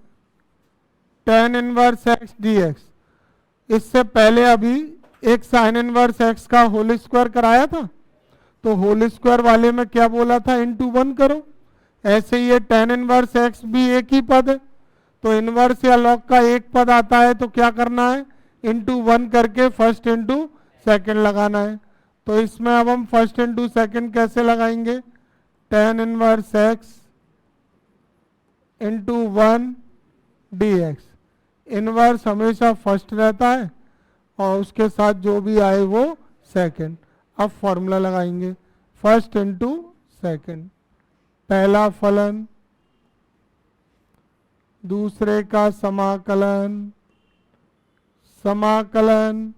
tan inverse x d x, इससे पहले अभी एक साइन इनवर्स एक्स का होल स्क्वायर कराया था, तो होल स्क्वायर वाले में क्या बोला था, इंटू 1 करो। ऐसे ये tan इनवर्स एक्स भी एक ही पद है, तो इनवर्स या लॉग का एक पद आता है तो क्या करना है, इंटू 1 करके फर्स्ट इंटू सेकेंड लगाना है। तो इसमें अब हम फर्स्ट इंटू सेकेंड कैसे लगाएंगे, tan inverse x into 1 dx। Inverse हमेशा फर्स्ट रहता है और उसके साथ जो भी आए वो सेकंड। अब फॉर्मूला लगाएंगे, फर्स्ट इंटू सेकेंड, पहला फलन दूसरे का समाकलन, समाकलन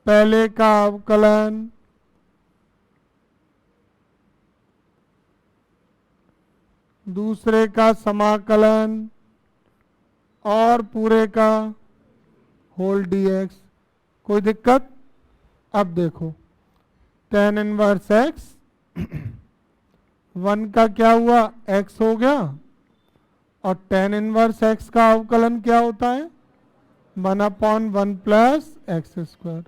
पहले का अवकलन दूसरे का समाकलन और पूरे का होल dx। कोई दिक्कत? अब देखो tan इनवर्स x 1 का क्या हुआ, x हो गया, और tan इनवर्स x का अवकलन क्या होता है, 1/1 प्लस एक्स स्क्वायर,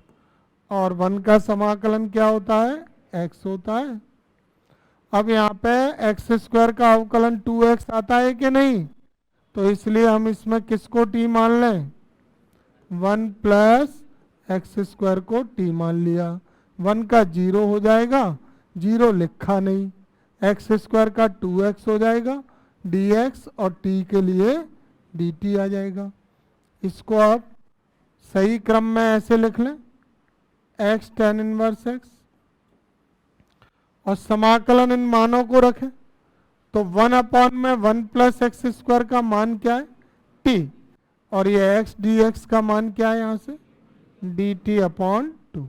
और 1 का समाकलन क्या होता है, x होता है। अब यहाँ पे एक्स स्क्वायर का अवकलन 2x आता है कि नहीं, तो इसलिए हम इसमें किसको t मान लें, 1 प्लस एक्स स्क्वायर को t मान लिया। 1 का 0 हो जाएगा, 0 लिखा नहीं, एक्स स्क्वायर का 2x हो जाएगा dx, और t के लिए dt आ जाएगा। इसको आप सही क्रम में ऐसे लिख लें, x tan इनवर्स x, और समाकलन इन मानों को रखें। तो 1/1 प्लस एक्स स्क्वायर का मान क्या है, t, और ये x dx का मान क्या है, यहाँ से dt/2।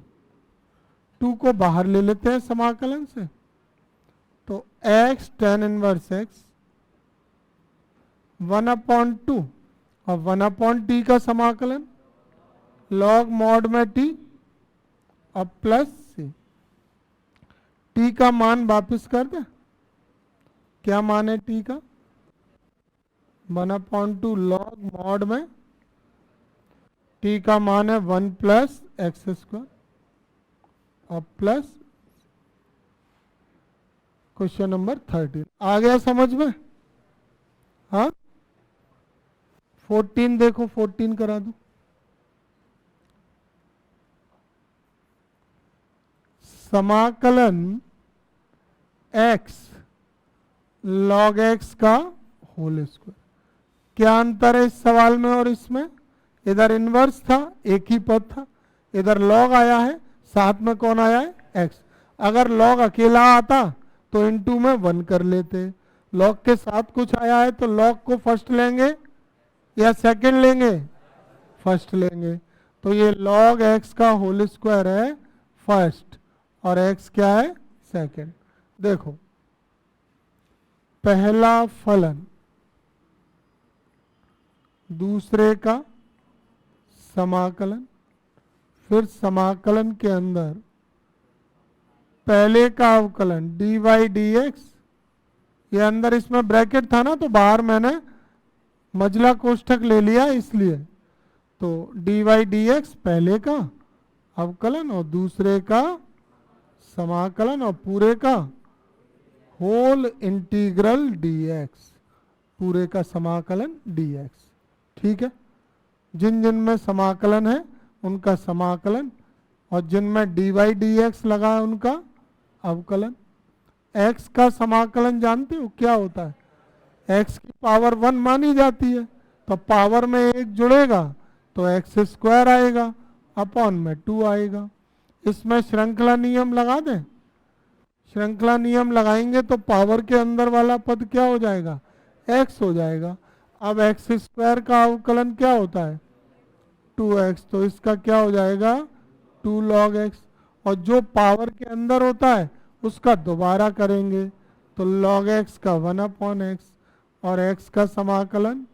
2 को बाहर ले लेते हैं समाकलन से, तो x tan इनवर्स x 1/2, और 1/t का समाकलन log मॉड में t और प्लस c। t का मान वापस कर दे, क्या मान है t का, 1/2 log मॉड में t का मान है 1 प्लस एक्स स्क्वायर और प्लस। क्वेश्चन नंबर 13 आ गया समझ में? हाँ 14 देखो, 14 करा दो। समाकलन x log x का होल स्क्वायर। क्या अंतर है इस सवाल में और इसमें, इधर इनवर्स था, एक ही पद था, इधर log आया है, साथ में कौन आया है, x। अगर log अकेला आता तो इनटू में 1 कर लेते, log के साथ कुछ आया है तो log को फर्स्ट लेंगे या सेकंड लेंगे, फर्स्ट लेंगे। तो ये log x का होल स्क्वायर है फर्स्ट और x क्या है, सेकंड। देखो पहला फलन दूसरे का समाकलन, फिर समाकलन के अंदर पहले का अवकलन dy dx, ये अंदर इसमें ब्रैकेट था ना तो बाहर मैंने मजला कोष्ठक ले लिया इसलिए। तो dy dx पहले का अवकलन और दूसरे का समाकलन और पूरे का होल इंटीग्रल dx, पूरे का समाकलन dx। ठीक है, जिन जिन में समाकलन है उनका समाकलन, और जिनमें dy dx लगा है उनका अवकलन। x का समाकलन जानते हो क्या होता है, x की पावर 1 मानी जाती है, तो पावर में 1 जुड़ेगा तो x स्क्वायर आएगा, अपॉन में 2 आएगा। इसमें श्रृंखला नियम लगा दें, श्रृंखला नियम लगाएंगे तो पावर के अंदर वाला पद क्या हो जाएगा, x हो जाएगा। अब x स्क्वायर का अवकलन क्या होता है, 2x, तो इसका क्या हो जाएगा 2 log x, और जो पावर के अंदर होता है उसका दोबारा करेंगे तो log x का 1/x, और x का समाकलन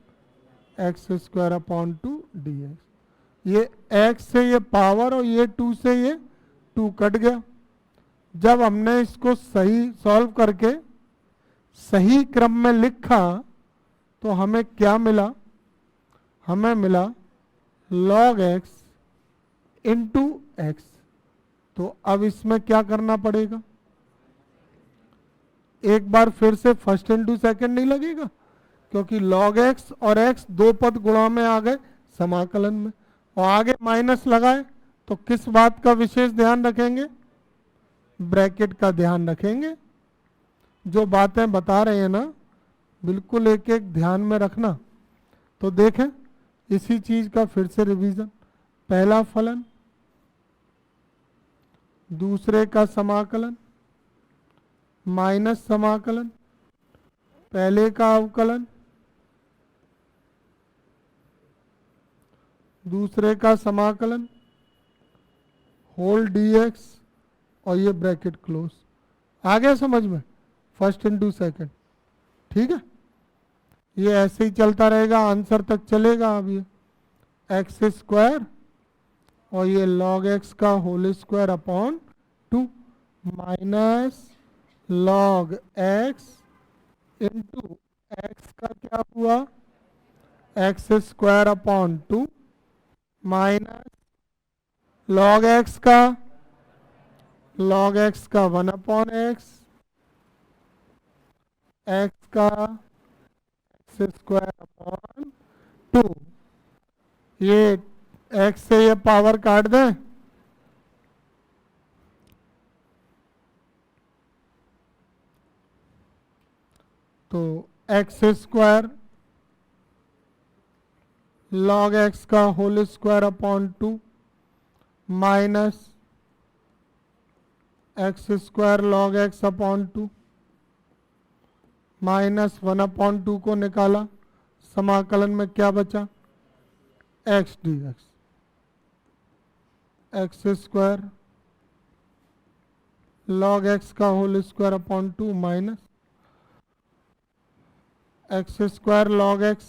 x स्क्वायर अपॉन 2 dx। ये x से ये पावर और ये 2 से ये 2 कट गया। जब हमने इसको सही सॉल्व करके सही क्रम में लिखा तो हमें क्या मिला, हमें मिला log x इंटू एक्स। तो अब इसमें क्या करना पड़ेगा, एक बार फिर से फर्स्ट इंटू सेकंड नहीं लगेगा, क्योंकि log x और x दो पद गुणा में आ गए समाकलन में, और आगे माइनस लगाए तो किस बात का विशेष ध्यान रखेंगे? ब्रैकेट का ध्यान रखेंगे। जो बातें बता रहे हैं ना बिल्कुल एक एक ध्यान में रखना। तो देखें इसी चीज का फिर से रिवीजन। पहला फलन, दूसरे का समाकलन, माइनस समाकलन, पहले का अवकलन, दूसरे का समाकलन, होल dx और ये ब्रैकेट क्लोज। आ गया समझ में? First into second. ठीक है, ये ऐसे ही चलता रहेगा, आंसर तक चलेगा। अब ये एक्स स्क्वायर और ये log x का whole square upon 2 minus log x into x का क्या हुआ? X square upon 2 minus log x का 1 अपॉन एक्स, एक्स का एक्स स्क्वायर अपॉन 2। ये x से ये पावर काट दें तो एक्स स्क्वायर log x का whole square upon 2 minus x square log x upon 2 minus 1 upon 2 को निकाला, समाकलन में क्या बचा? x dx, x square log x का whole square upon 2 minus x square log x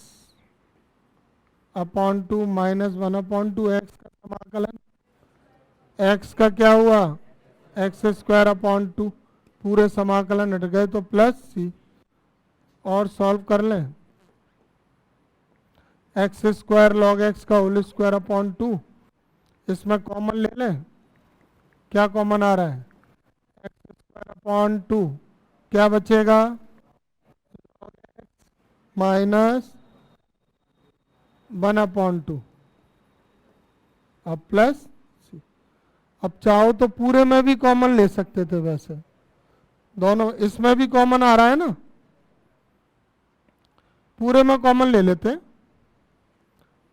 upon 2 minus 1 upon 2, x का समाकलन, एक्स का क्या हुआ? एक्स स्क्वायर अपॉन 2, पूरे समाकलन हट गए तो प्लस सी। और सॉल्व कर लें, एक्स स्क्वायर log x का होल स्क्वायर अपॉन 2, इसमें कॉमन ले लें, क्या कॉमन आ रहा है? एक्स स्क्वायर अपॉन 2, क्या बचेगा? माइनस 1 अपॉन 2, अब प्लस सी। अब चाहो तो पूरे में भी कॉमन ले सकते थे, वैसे दोनों, इसमें भी कॉमन आ रहा है ना, पूरे में कॉमन ले लेते।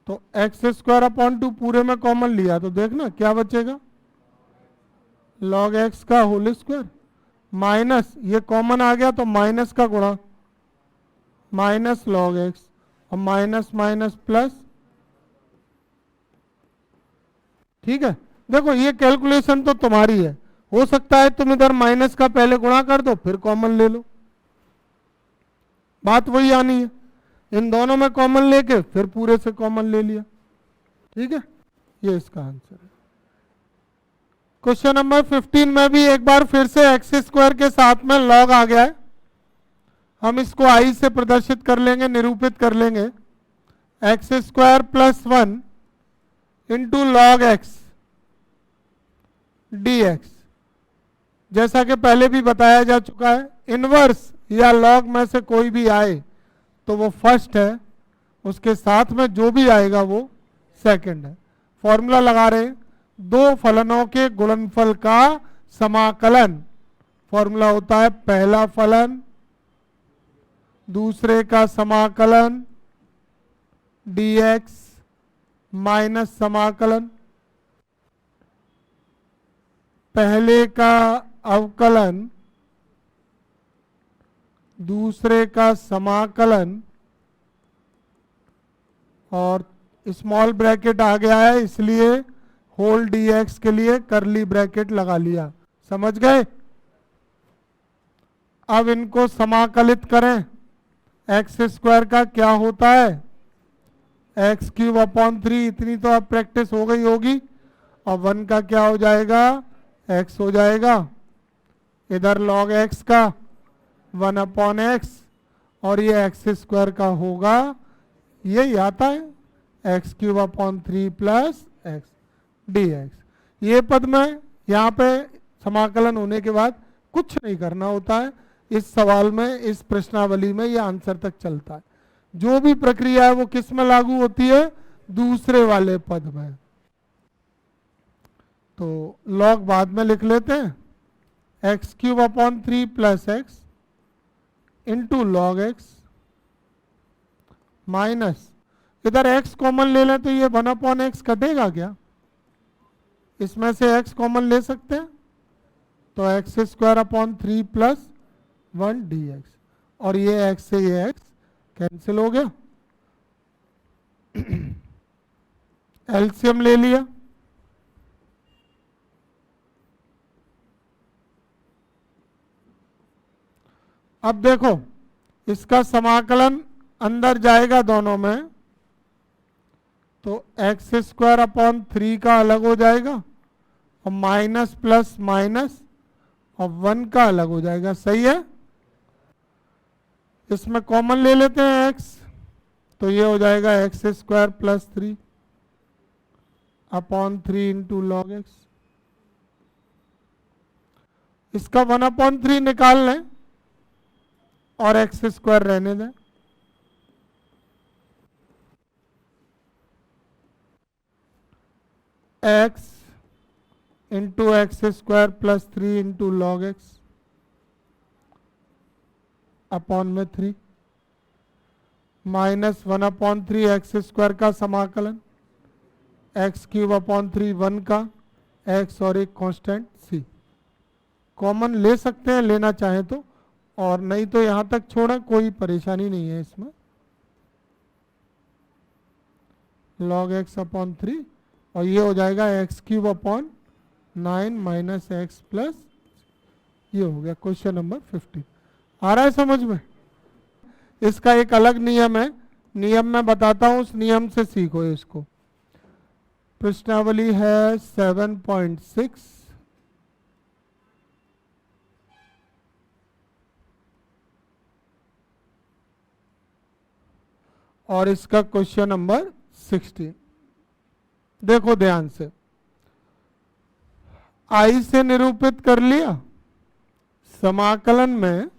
तो एक्स स्क्वायर अपॉन 2 पूरे में कॉमन लिया तो देखना क्या बचेगा? log x का होल स्क्वायर माइनस, ये कॉमन आ गया तो माइनस का गुणा, माइनस log x और माइनस माइनस प्लस। ठीक है, देखो ये कैलकुलेशन तो तुम्हारी है, हो सकता है तुम इधर माइनस का पहले गुणा कर दो फिर कॉमन ले लो, बात वही आनी है। इन दोनों में कॉमन लेके फिर पूरे से कॉमन ले लिया। ठीक है, ये इसका आंसर है। क्वेश्चन नंबर 15 में भी एक बार फिर से एक्स स्क्वायर के साथ में log आ गया है, हम इसको i से प्रदर्शित कर लेंगे, निरूपित कर लेंगे। X square plus 1 into log x dx, जैसा कि पहले भी बताया जा चुका है, इनवर्स या log में से कोई भी आए तो वो फर्स्ट है, उसके साथ में जो भी आएगा वो सेकंड है। फॉर्मूला लगा रहे हैं, दो फलनों के गुणनफल का समाकलन, फॉर्मूला होता है पहला फलन दूसरे का समाकलन dx माइनस समाकलन पहले का अवकलन दूसरे का समाकलन, और स्मॉल ब्रैकेट आ गया है इसलिए होल dx के लिए करली ब्रैकेट लगा लिया। समझ गए? अब इनको समाकलित करें, एक्स स्क्वायर का क्या होता है? एक्स क्यूब अपॉन 3, इतनी तो अब प्रैक्टिस हो गई होगी। और 1 का क्या हो जाएगा? एक्स हो जाएगा। इधर log x का 1 अपॉन एक्स और ये एक्स स्क्वायर का होगा, यही आता है x cube upon 3 plus x dx। ये पद में यहाँ पे समाकलन होने के बाद कुछ नहीं करना होता है। इस सवाल में, इस प्रश्नावली में ये आंसर तक चलता है। जो भी प्रक्रिया है वो किस में लागू होती है, दूसरे वाले पद में। तो लॉग बाद में लिख लेते हैं, x cube upon 3 plus x into log x minus, इधर x कॉमन ले लें तो ये 1 अपॉन एक्स कटेगा क्या, इसमें से x कॉमन ले सकते हैं, तो x square upon 3 plus 1 dx, और ये x से ये x कैंसिल हो गया। एलसीएम ले लिया, अब देखो इसका समाकलन अंदर जाएगा दोनों में, तो एक्स स्क्वायर अपॉन 3 का अलग हो जाएगा और माइनस प्लस माइनस और 1 का अलग हो जाएगा, सही है। इसमें कॉमन ले लेते हैं x, तो ये हो जाएगा x square plus 3 upon 3 into log x. इसका 1 अपॉन 3 निकाल लें और एक्स स्क्वायर रहने दें, x into x square plus 3 into log x upon में 3 माइनस 1 अपॉन 3 एक्स स्क्वायर का समाकलन, एक्स क्यूब अपॉन 3 1 का, एक्स और एक कांस्टेंट सी। कॉमन ले सकते हैं लेना चाहें तो, और नहीं तो यहां तक छोड़ें, कोई परेशानी नहीं है इसमें। लॉग एक्स अपॉन 3 और ये हो जाएगा x cube upon 9 minus x plus, ये हो गया क्वेश्चन नंबर 15। आ रहा है समझ में। इसका एक अलग नियम है, नियम मैं बताता हूं, उस नियम से सीखो इसको। प्रश्नावली है 7.6, और इसका क्वेश्चन नंबर 16। देखो ध्यान से, आई से निरूपित कर लिया, समाकलन में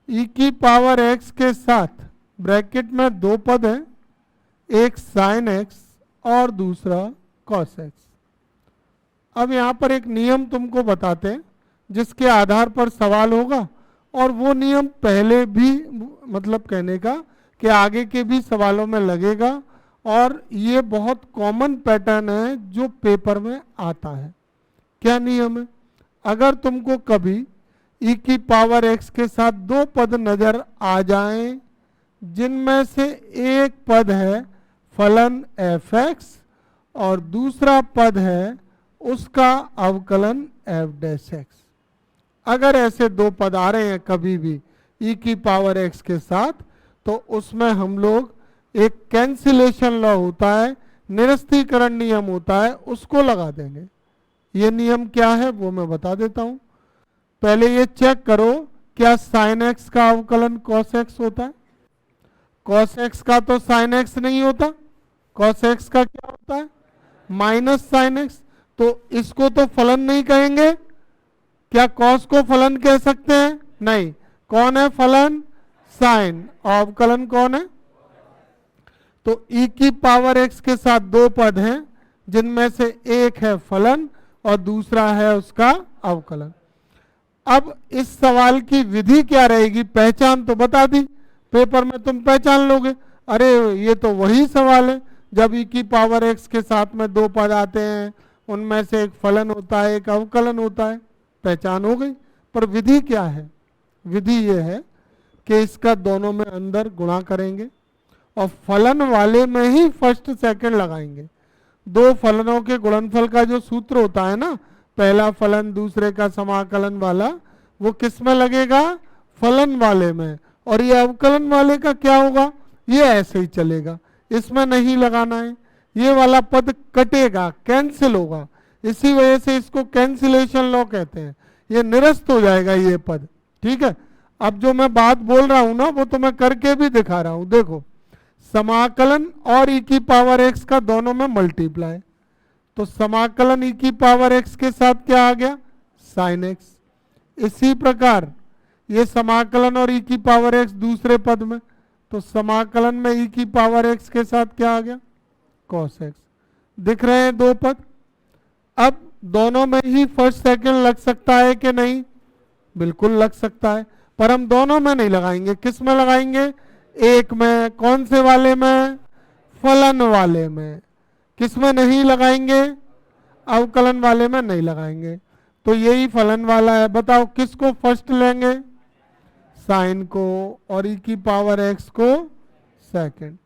e की पावर x के साथ ब्रैकेट में 2 पद हैं, एक साइन x और दूसरा कॉस x। अब यहां पर एक नियम तुमको बताते हैं जिसके आधार पर सवाल होगा, और वो नियम पहले भी, मतलब कहने का कि आगे के भी सवालों में लगेगा, और ये बहुत कॉमन पैटर्न है जो पेपर में आता है। क्या नियम है, अगर तुमको कभी e की पावर x के साथ 2 पद नजर आ जाएं, जिनमें से एक पद है फलन fx और दूसरा पद है उसका अवकलन f', अगर ऐसे 2 पद आ रहे हैं कभी भी e की पावर x के साथ, तो उसमें हम लोग एक कैंसिलेशन लॉ होता है, निरस्तीकरण नियम होता है, उसको लगा देंगे। ये नियम क्या है वो मैं बता देता हूं। पहले ये चेक करो, क्या साइन एक्स का अवकलन कॉस एक्स होता है? कॉस एक्स का तो साइन एक्स नहीं होता, कॉस एक्स का क्या होता है, माइनस साइन एक्स। तो इसको तो फलन नहीं कहेंगे, क्या कॉस को फलन कह सकते हैं? नहीं। कौन है फलन? साइन। अवकलन कौन है? तो e की पावर x के साथ 2 पद हैं, जिनमें से एक है फलन और दूसरा है उसका अवकलन। अब इस सवाल की विधि क्या रहेगी? पहचान तो बता दी, पेपर में तुम पहचान लोगे, अरे ये तो वही सवाल है, जब e की पावर x के साथ में 2 पद आते हैं, उनमें से एक फलन होता है एक अवकलन होता है, पहचान हो गई। पर विधि क्या है? विधि ये है कि इसका दोनों में अंदर गुणा करेंगे और फलन वाले में ही फर्स्ट सेकंड लगाएंगे। 2 फलनों के गुणनफल का जो सूत्र होता है ना, पहला फलन दूसरे का समाकलन वाला, वो किस में लगेगा? फलन वाले में। और ये अवकलन वाले का क्या होगा? ये ऐसे ही चलेगा, इसमें नहीं लगाना है, ये वाला पद कटेगा, कैंसिल होगा। इसी वजह से इसको कैंसिलेशन लॉ कहते हैं, ये निरस्त हो जाएगा ये पद। ठीक है, अब जो मैं बात बोल रहा हूं ना वो तो मैं करके भी दिखा रहा हूं। देखो, समाकलन और e की पावर x का दोनों में मल्टीप्लाई, तो समाकलन e की पावर x के साथ क्या आ गया? Sine x। इसी प्रकार ये समाकलन और e की पावर x दूसरे पद में, तो समाकलन में e की पावर x के साथ क्या आ गया, cos x। दिख रहे हैं दो पद। अब दोनों में ही फर्स्ट सेकंड लग सकता है कि नहीं, बिल्कुल लग सकता है, पर हम दोनों में नहीं लगाएंगे। किस में लगाएंगे, एक में। कौन से वाले में, फलन वाले में। किस में नहीं लगाएंगे, अवकलन वाले में नहीं लगाएंगे। तो यही फलन वाला है। बताओ किसको फर्स्ट लेंगे, साइन को, और e की पावर x को सेकंड।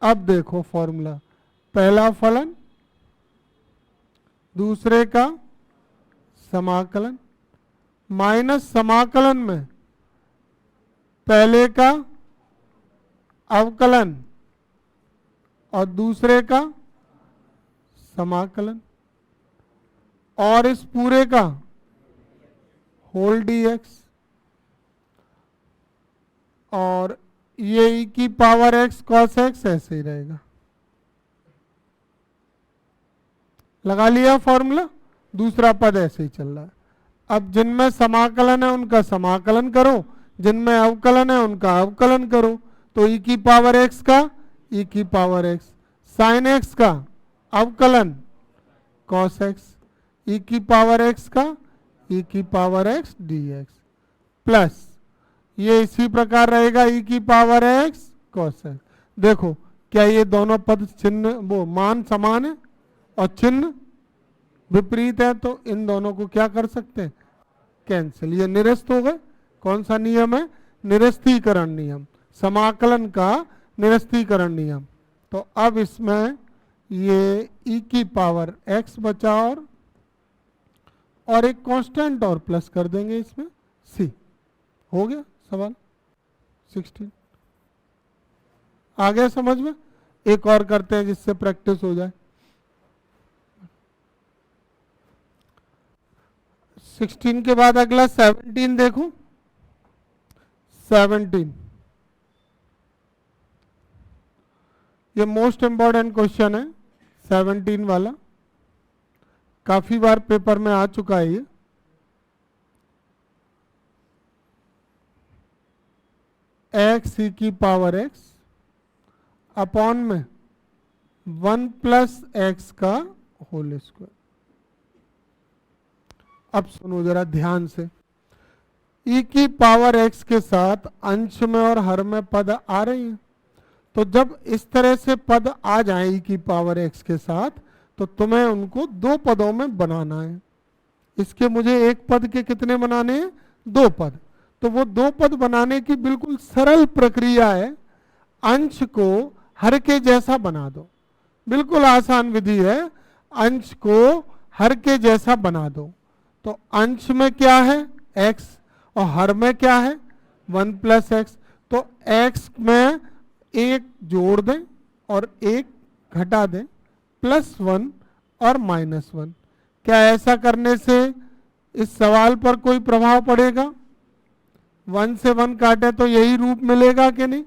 अब देखो फॉर्मूला, पहला फलन, दूसरे का समाकलन, माइनस समाकलन में पहले का अवकलन और दूसरे का समाकलन, और इस पूरे का होल dx, और ये e की पावर x cos x ऐसे ही रहेगा। लगा लिया फॉर्मूला, दूसरा पद ऐसे ही चल रहा है। अब जिनमें समाकलन है उनका समाकलन करो, जिनमें अवकलन है उनका अवकलन करो। तो e की पावर x का e की पावर x, साइन x का अवकलन cos x, e की पावर x का e की पावर x dx, प्लस ये इसी प्रकार रहेगा e की पावर x cos x। देखो क्या ये दोनों पद चिन्ह वो मान समान है और चिन्ह विपरीत है, तो इन दोनों को क्या कर सकते हैं, कैंसिल। ये निरस्त हो गए। कौन सा नियम है, निरस्तीकरण नियम, समाकलन का निरस्तीकरण नियम। तो अब इसमें ये e की पावर x बचा, और एक कांस्टेंट और प्लस कर देंगे इसमें c। हो गया सवाल 16। आ गया समझ में। एक और करते हैं जिससे प्रैक्टिस हो जाए। 16 के बाद अगला 17 देखो। 17 ये मोस्ट इंपॉर्टेंट क्वेश्चन है, 17 वाला। काफी बार पेपर में आ चुका है ये। x e की पावर x अपॉन में 1 प्लस एक्स का होल स्क्वायर। अब सुनो जरा ध्यान से, e की पावर x के साथ अंश में और हर में पद आ रही हैं। तो जब इस तरह से पद आ जाए e की पावर x के साथ, तो तुम्हें उनको दो पदों में बनाना है। इसके मुझे एक पद के कितने बनाने हैं, दो पद। तो वो दो पद बनाने की बिल्कुल सरल प्रक्रिया है, अंश को हर के जैसा बना दो। बिल्कुल आसान विधि है, अंश को हर के जैसा बना दो। तो अंश में क्या है x, और हर में क्या है 1 प्लस एक्स। तो x में एक जोड़ दें और एक घटा दें, +1 और -1। क्या ऐसा करने से इस सवाल पर कोई प्रभाव पड़ेगा, 1 से 1 काटे तो यही रूप मिलेगा कि नहीं।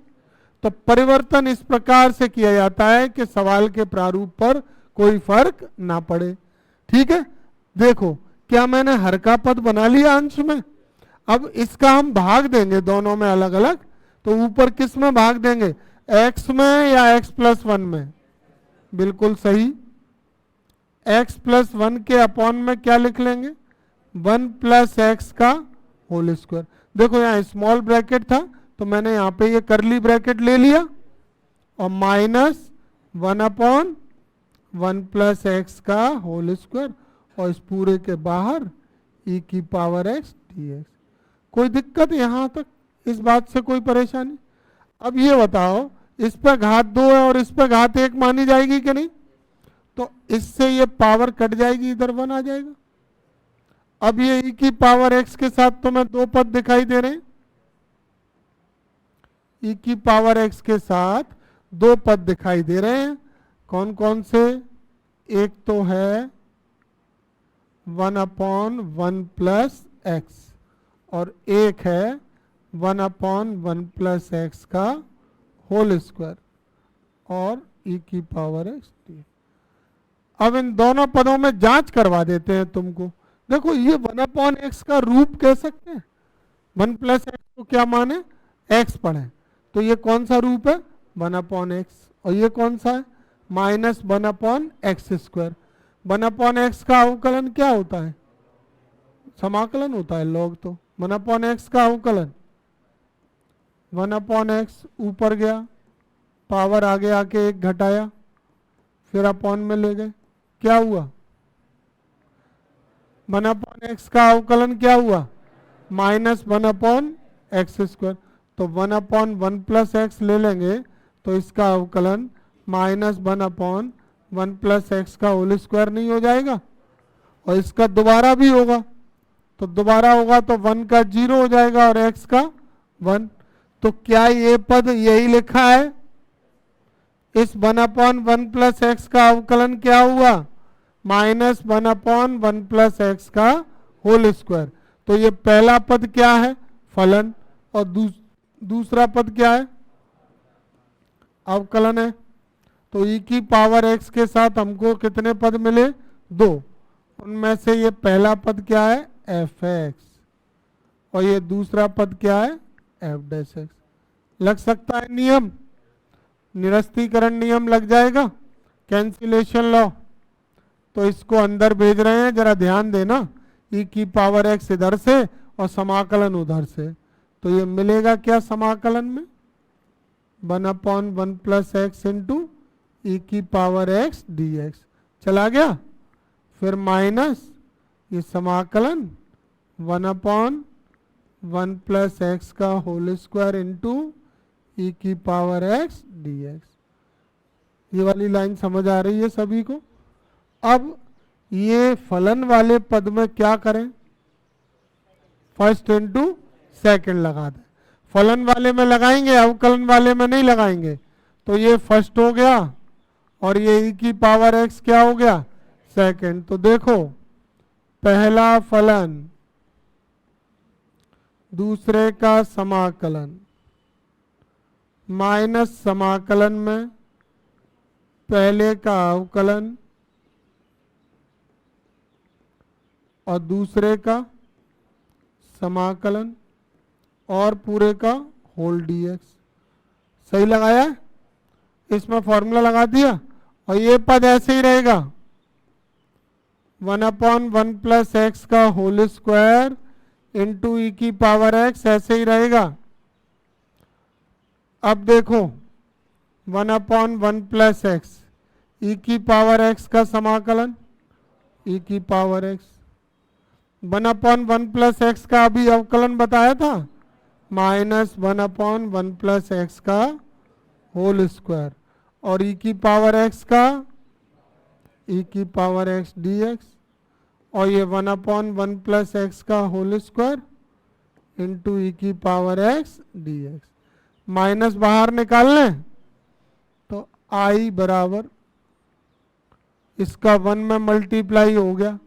तो परिवर्तन इस प्रकार से किया जाता है कि सवाल के प्रारूप पर कोई फर्क ना पड़े। ठीक है, देखो क्या मैंने हर का पद बना लिया अंश में। अब इसका हम भाग देंगे दोनों में अलग अलग। तो ऊपर किस में भाग देंगे, x में या x+1 में। बिल्कुल सही, x+1 के अपॉन में क्या लिख लेंगे, 1 प्लस एक्स का होल स्क्वायर। देखो यहाँ स्मॉल ब्रैकेट था तो मैंने यहाँ पे ये करली ब्रैकेट ले लिया, और -1/1 प्लस एक्स का होल स्क्वायर, और इस पूरे के बाहर e की पावर x dx। कोई दिक्कत यहाँ तक, इस बात से कोई परेशानी। अब ये बताओ, इस पर घात 2 है और इस पर घात 1 मानी जाएगी कि नहीं। तो इससे ये पावर कट जाएगी, इधर 1 आ जाएगा। अब ये e की पावर x के साथ तुम्हें दो पद दिखाई दे रहे हैं। e की पावर x के साथ दो पद दिखाई दे रहे हैं। कौन कौन से, एक तो है 1/1 प्लस एक्स, और एक है 1/1 प्लस एक्स का होल स्क्वायर, और e की पावर x डी। अब इन दोनों पदों में जांच करवा देते हैं तुमको। देखो ये 1/x का रूप कह सकते हैं, 1 प्लस एक्स को क्या माने, x पढ़े। तो ये कौन सा रूप है, 1/x, और ये कौन सा है, -1/x²। 1/x का अवकलन क्या होता है, समाकलन होता है, लॉग। तो 1/x का अवकलन 1/x ऊपर गया, पावर आगे आके 1 घटाया, फिर अपॉन में ले गए, क्या हुआ, 1/x का अवकलन क्या हुआ, -1/x²। तो 1/1 + x ले लेंगे तो इसका अवकलन -1/1 + x का होल स्क्वायर नहीं हो जाएगा। और इसका दोबारा भी होगा, तो दोबारा होगा तो 1 का 0 हो जाएगा और x का 1। तो क्या ये पद यही लिखा है, इस 1/1 + x का अवकलन क्या हुआ, -1/1 + x का होल स्क्वायर। तो ये पहला पद क्या है, फलन, और दूसरा पद क्या है, अवकलन है। तो e की पावर x के साथ हमको कितने पद मिले, 2। उनमें से ये पहला पद क्या है, f(x), और ये दूसरा पद क्या है, f'(x). लग सकता है नियम, निरस्तीकरण नियम लग जाएगा, कैंसिलेशन लॉ। तो इसको अंदर भेज रहे हैं, जरा ध्यान देना, e की पावर x इधर से और समाकलन उधर से। तो ये मिलेगा क्या समाकलन में, 1/1 + x इंटू e की पावर x dx, चला गया। फिर माइनस ये समाकलन 1/1 + x का होल स्क्वायर इंटू e की पावर x dx। ये वाली लाइन समझ आ रही है सभी को। अब ये फलन वाले पद में क्या करें, फर्स्ट इंटू सेकेंड लगा दें। फलन वाले में लगाएंगे, अवकलन वाले में नहीं लगाएंगे। तो ये फर्स्ट हो गया और ये e की पावर x क्या हो गया, सेकेंड। तो देखो, पहला फलन दूसरे का समाकलन माइनस समाकलन में पहले का अवकलन और दूसरे का समाकलन और पूरे का होल dx। सही लगाया, इसमें फॉर्मूला लगा दिया, और ये पद ऐसे ही रहेगा, 1/1 + x का होल स्क्वायर इंटू e की पावर x, ऐसे ही रहेगा। अब देखो 1/1 + x, e की पावर x का समाकलन, e की पावर x, 1/1 + x का अभी अवकलन बताया था, -1/1 + x का होल स्क्वायर, और e की पावर x का e की पावर x dx, और ये 1/1 + x का होल स्क्वायर इंटू e की पावर x dx। माइनस बाहर निकाल लें तो i बराबर इसका 1 में मल्टीप्लाई हो गया,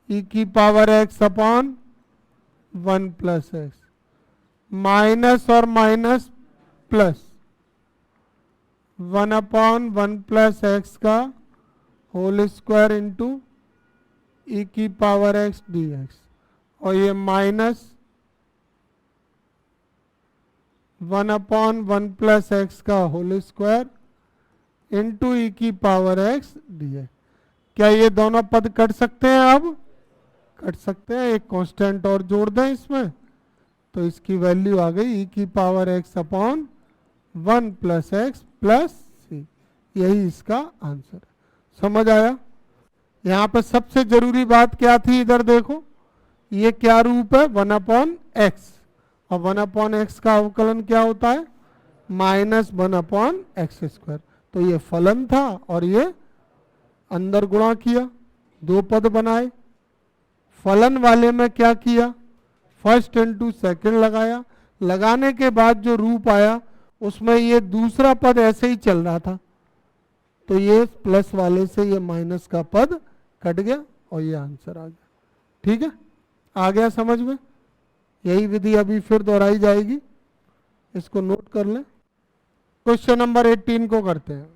e की power x upon 1 + x, minus और माइनस प्लस, 1/1 + x का होल स्क्वायर इंटू e की पावर x dx, और ये माइनस 1/1 + x का होल स्क्वायर इंटू e की पावर x dx। क्या ये दोनों पद कट सकते हैं, अब कट सकते हैं। एक कांस्टेंट और जोड़ दें इसमें, तो इसकी वैल्यू आ गई e की power x upon 1 + x + c। यही इसका आंसर है। समझ आया। यहाँ पर सबसे जरूरी बात क्या थी, इधर देखो, ये क्या रूप है, 1/x, और 1/x का अवकलन क्या होता है, -1/x²। तो ये फलन था और ये अंदर गुणा किया, 2 पद बनाए। फलन वाले में क्या किया, फर्स्ट इंटू सेकेंड लगाया, लगाने के बाद जो रूप आया उसमें ये दूसरा पद ऐसे ही चल रहा था, तो ये प्लस वाले से ये माइनस का पद कट गया और ये आंसर आ गया। ठीक है, आ गया समझ में। यही विधि अभी फिर दोहराई जाएगी, इसको नोट कर लें। क्वेश्चन नंबर 18 को करते हैं।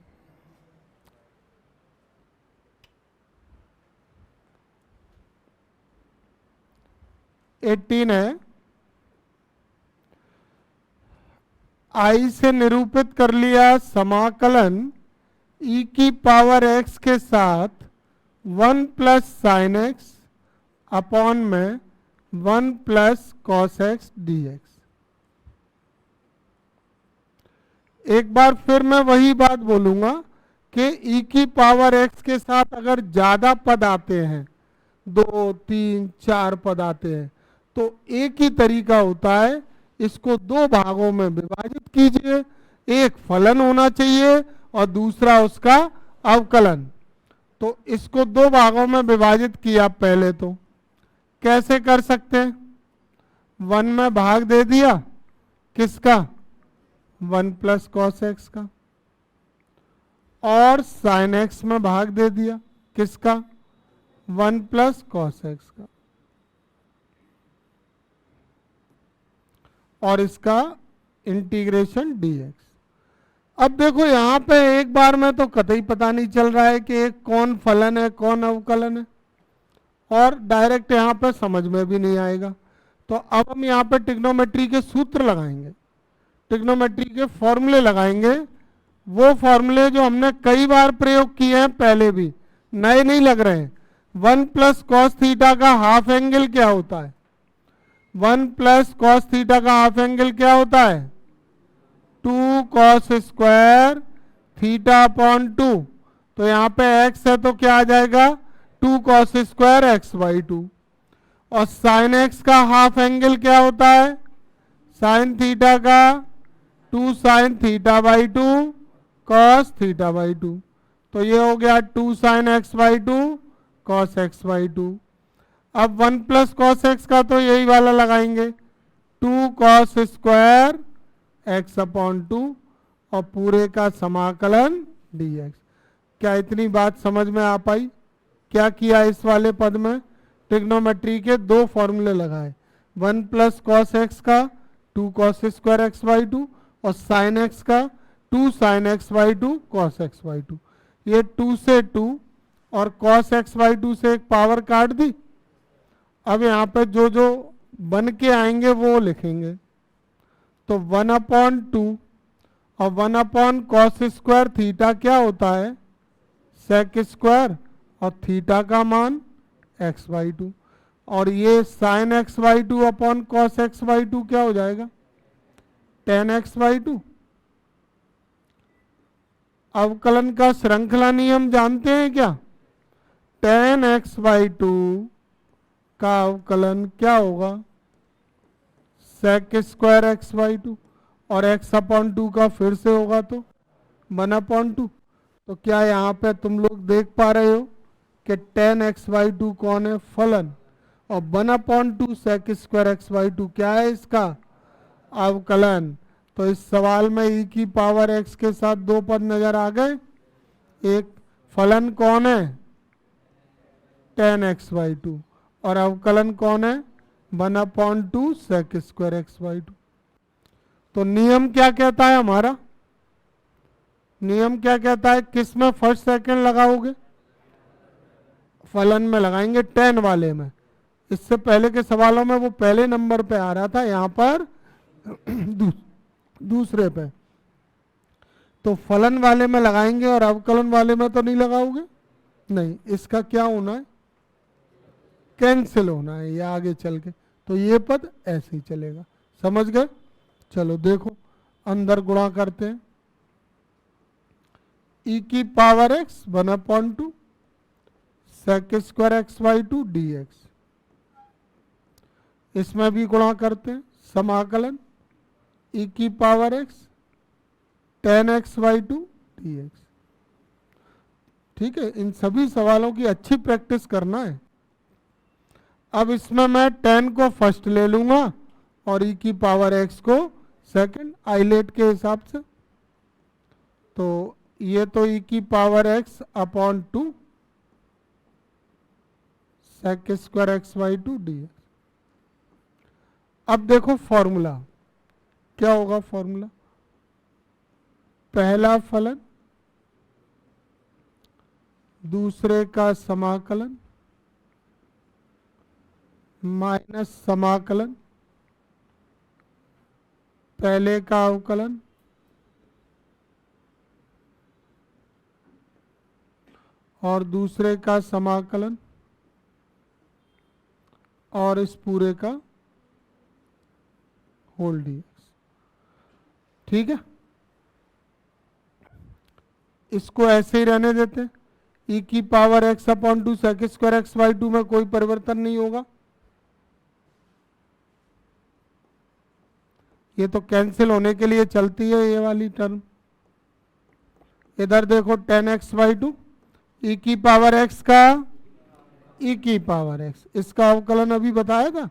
एटीन है, आई से निरूपित कर लिया समाकलन ई की पावर एक्स के साथ 1 प्लस साइन एक्स अपॉन में 1 plus cos x d x. एक बार फिर मैं वही बात बोलूंगा कि ई की पावर एक्स के साथ अगर ज्यादा पद आते हैं, 2, 3, 4 पद आते हैं, तो एक ही तरीका होता है, इसको दो भागों में विभाजित कीजिए। एक फलन होना चाहिए और दूसरा उसका अवकलन। तो इसको दो भागों में विभाजित किया पहले। तो कैसे कर सकते हैं? 1 में भाग दे दिया किसका? 1 प्लस कॉस एक्स का। और साइन एक्स में भाग दे दिया किसका? 1 प्लस कॉस एक्स का। और इसका इंटीग्रेशन dx। अब देखो यहां पे एक बार में तो कतई पता नहीं चल रहा है कि एक कौन फलन है कौन अवकलन है, और डायरेक्ट यहां पे समझ में भी नहीं आएगा। तो अब हम यहां पे ट्रिग्नोमेट्री के सूत्र लगाएंगे, ट्रिग्नोमेट्री के फॉर्मूले लगाएंगे। वो फॉर्मूले जो हमने कई बार प्रयोग किए हैं पहले भी, नए नहीं लग रहे हैं। 1 प्लस कॉस थीटा का हाफ एंगल क्या होता है? 1 प्लस कॉस थीटा का हाफ एंगल क्या होता है? 2 कॉस स्क्वायर थीटा अपॉन 2। तो यहाँ पे x है तो क्या आ जाएगा? 2 कॉस स्क्वायर एक्स बाई 2। और साइन एक्स का हाफ एंगल क्या होता है? साइन थीटा का 2 sine theta by 2 cos theta by 2। तो ये हो गया 2 sine x by 2 cos x by 2। अब 1 प्लस कॉस एक्स का तो यही वाला लगाएंगे, 2 कॉस स्क्वायर एक्स अपॉन 2 और पूरे का समाकलन dx। क्या इतनी बात समझ में आ पाई? क्या किया इस वाले पद में? ट्रिग्नोमेट्री के दो फॉर्मूले लगाए, 1 प्लस कॉस एक्स का 2 कॉस स्क्वायर एक्स बाई 2 और साइन एक्स का 2 sine x by 2 cos x by 2। ये 2 से 2 और कॉस एक्स बाई 2 से एक पावर काट दी। अब यहाँ पे जो जो बन के आएंगे वो लिखेंगे। तो 1 अपॉन 2 और 1 अपॉन कॉस स्क्वायर थीटा क्या होता है? सेक स्क्वायर और थीटा का मान एक्स बाई 2। और ये sine x by 2 upon cos x by 2 क्या हो जाएगा? tan x by 2। अवकलन का श्रृंखला नियम जानते हैं क्या? tan एक्स बाई 2 का अवकलन क्या होगा? सेक स्क्वायर एक्स बाई 2 और x अपॉन 2 का फिर से होगा तो 1 अपॉन 2। तो क्या यहाँ पे तुम लोग देख पा रहे हो कि tan एक्स बाई 2 कौन है? फलन। और 1 upon 2 sec square x by 2 क्या है? इसका अवकलन। तो इस सवाल में e की पावर x के साथ दो पद नजर आ गए। एक फलन कौन है? tan एक्स बाई 2 और अवकलन कौन है? 1 upon 2 sec square x by 2। तो नियम क्या कहता है हमारा? नियम क्या कहता है? किस में फर्स्ट सेकंड लगाओगे? फलन में लगाएंगे, tan वाले में। इससे पहले के सवालों में वो पहले नंबर पे आ रहा था, यहाँ पर दूसरे पे। तो फलन वाले में लगाएंगे और अवकलन वाले में तो नहीं लगाओगे? नहीं, इसका क्या होना है? कैंसिल होना है ये आगे चल के। तो ये पद ऐसे ही चलेगा। समझ गए? चलो देखो अंदर गुणा करते हैं। e की power x 1 upon 2 sec square x by 2 dx। इसमें भी गुणा करते हैं, समाकलन e की power x tan x by 2 dx। ठीक है, इन सभी सवालों की अच्छी प्रैक्टिस करना है। अब इसमें मैं tan को फर्स्ट ले लूंगा और e की पावर x को सेकंड, आइलेट के हिसाब से। तो ये तो e की power x upon 2 sec square x by 2 dx। अब देखो फॉर्मूला क्या होगा? फॉर्मूला पहला फलन दूसरे का समाकलन माइनस समाकलन पहले का अवकलन और दूसरे का समाकलन और इस पूरे का होल dx। ठीक है, इसको ऐसे ही रहने देते हैं। e की power x upon 2 sec square x by 2 में कोई परिवर्तन नहीं होगा, ये तो कैंसिल होने के लिए चलती है ये वाली टर्म। इधर देखो 10x/2 e की पावर x का e की पावर x, इसका अवकलन अभी बताया था,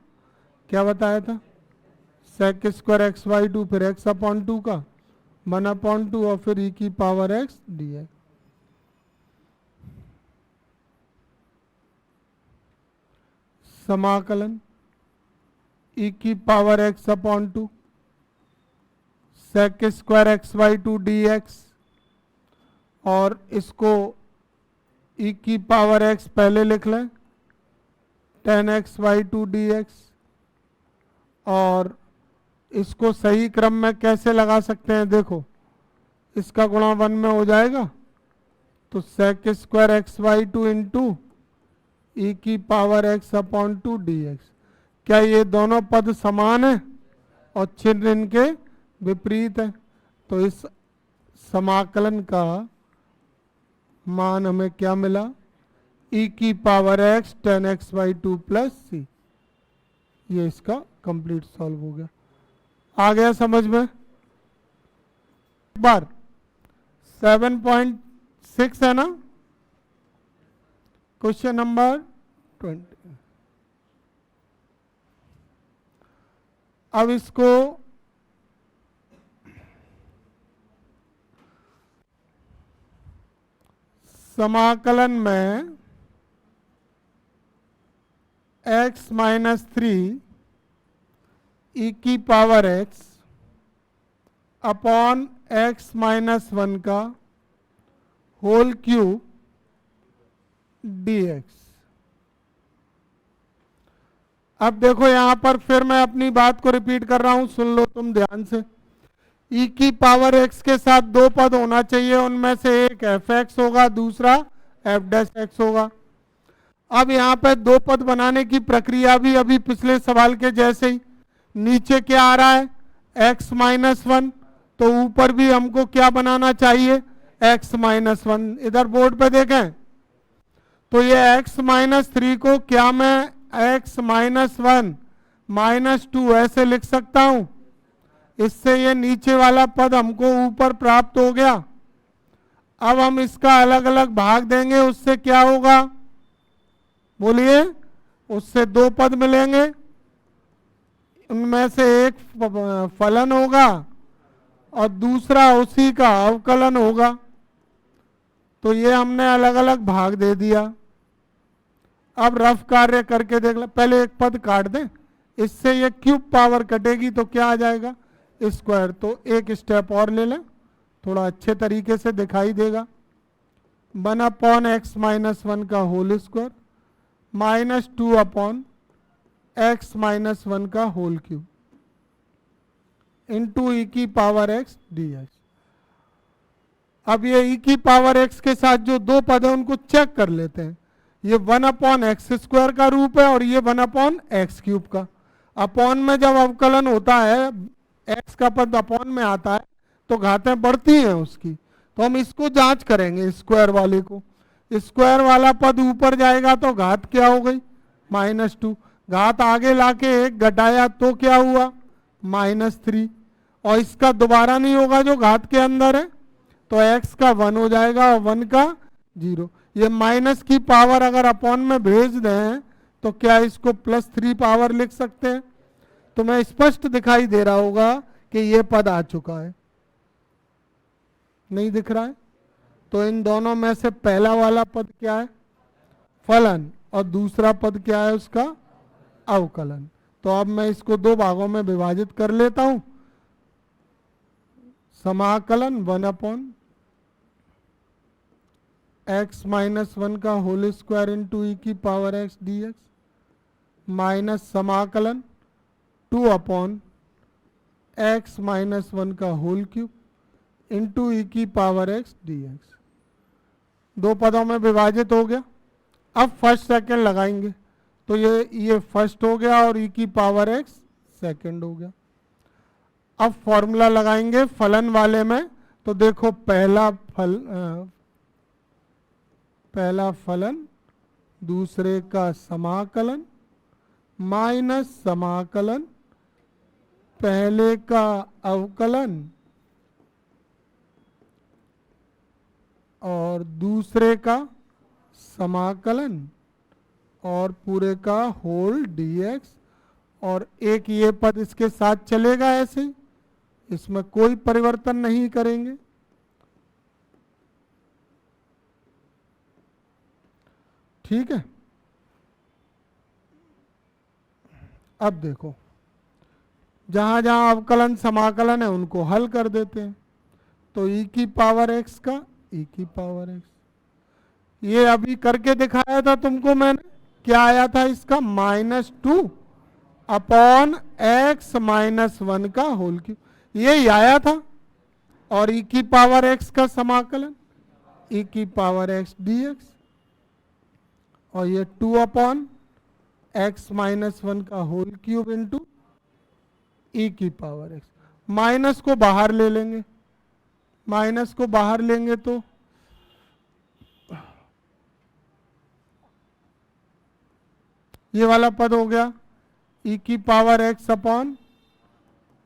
क्या बताया था, sec स्क्वायर एक्स बाई 2 फिर x अपॉन 2 का 1/2 और फिर e की पावर x dx। समाकलन e की power x upon 2 sec square x by 2 dx, और इसको e की पावर x पहले लिख लें 10x/2 dx, और इसको सही क्रम में कैसे लगा सकते हैं, देखो इसका गुणा 1 में हो जाएगा, तो sec square x by 2 into e की पावर x अपॉन 2 dx। क्या ये दोनों पद समान है और चिन्ह इनके विपरीत है, तो इस समाकलन का मान हमें क्या मिला, e की power x 10x/2 plus C. ये इसका कंप्लीट सॉल्व हो गया। आ गया समझ में। एक बार 7.6 है ना, क्वेश्चन नंबर 20। अब इसको समाकलन में x माइनस 3 ई की power x upon x minus 1 का होल क्यूब dx। अब देखो यहां पर फिर मैं अपनी बात को रिपीट कर रहा हूं, सुन लो तुम ध्यान से। e की पावर x के साथ दो पद होना चाहिए, उनमें से एक fx होगा, दूसरा f' होगा। अब यहाँ पे दो पद बनाने की प्रक्रिया भी अभी पिछले सवाल के जैसे ही, नीचे क्या आ रहा है x माइनस 1, तो ऊपर भी हमको क्या बनाना चाहिए x माइनस 1। इधर बोर्ड पे देखें तो ये x माइनस 3 को क्या मैं x माइनस 1 माइनस 2 ऐसे लिख सकता हूं, इससे ये नीचे वाला पद हमको ऊपर प्राप्त हो गया। अब हम इसका अलग अलग भाग देंगे, उससे क्या होगा बोलिए, उससे दो पद मिलेंगे, उनमें से एक फलन होगा और दूसरा उसी का अवकलन होगा। तो ये हमने अलग अलग भाग दे दिया। अब रफ कार्य करके देख ले, पहले एक पद काट दें, इससे ये क्यूब पावर कटेगी तो क्या आ जाएगा स्क्वायर। तो एक स्टेप और ले लें, थोड़ा अच्छे तरीके से दिखाई देगा। 1/x माइनस 1 का whole square minus 2/x minus 1 का होल क्यूब इंटू ई की पावर x dx। अब ये ई की पावर x के साथ जो दो पद है उनको चेक कर लेते हैं। ये 1/x स्क्वायर का रूप है और ये 1/x क्यूब का। अपॉन में जब अवकलन होता है, x का पद अपॉन में आता है तो घातें बढ़ती हैं उसकी, तो हम इसको जांच करेंगे स्क्वायर वाले को। स्क्वायर वाला पद ऊपर जाएगा तो घात क्या हो गई -2, घात आगे लाके एक घटाया तो क्या हुआ -3, और इसका दोबारा नहीं होगा जो घात के अंदर है, तो x का 1 हो जाएगा और 1 का 0। ये माइनस की पावर अगर अपॉन में भेज दें तो क्या इसको +3 पावर लिख सकते हैं। तो मैं स्पष्ट दिखाई दे रहा होगा कि ये पद आ चुका है, नहीं दिख रहा है। तो इन दोनों में से पहला वाला पद क्या है फलन और दूसरा पद क्या है उसका अवकलन। तो अब मैं इसको दो भागों में विभाजित कर लेता हूं। समाकलन 1/x माइनस 1 का होल स्क्वायर इंटू ई की पावर x dx माइनस समाकलन 2/x माइनस 1 का होल क्यूब इंटू ई की पावर x dx। दो पदों में विभाजित हो गया। अब फर्स्ट सेकंड लगाएंगे तो ये फर्स्ट हो गया और ई की पावर एक्स सेकंड हो गया। अब फॉर्मूला लगाएंगे फलन वाले में, तो देखो पहला फलन दूसरे का समाकलन माइनस समाकलन पहले का अवकलन और दूसरे का समाकलन और पूरे का होल dx, और एक ये पद इसके साथ चलेगा ऐसे ही, इसमें कोई परिवर्तन नहीं करेंगे। ठीक है, अब देखो जहां जहां अवकलन समाकलन है उनको हल कर देते हैं। तो e की पावर x का e की पावर x, ये अभी करके दिखाया था तुमको मैंने, क्या आया था इसका -2 अपॉन x -1 का होल क्यूब, ये आया था। और e की पावर x का समाकलन e की पावर x dx, और ये 2 अपॉन x -1 का होल क्यूब इंटू e की पावर x। माइनस को बाहर ले लेंगे, माइनस को बाहर लेंगे तो ये वाला पद हो गया e की पावर x अपॉन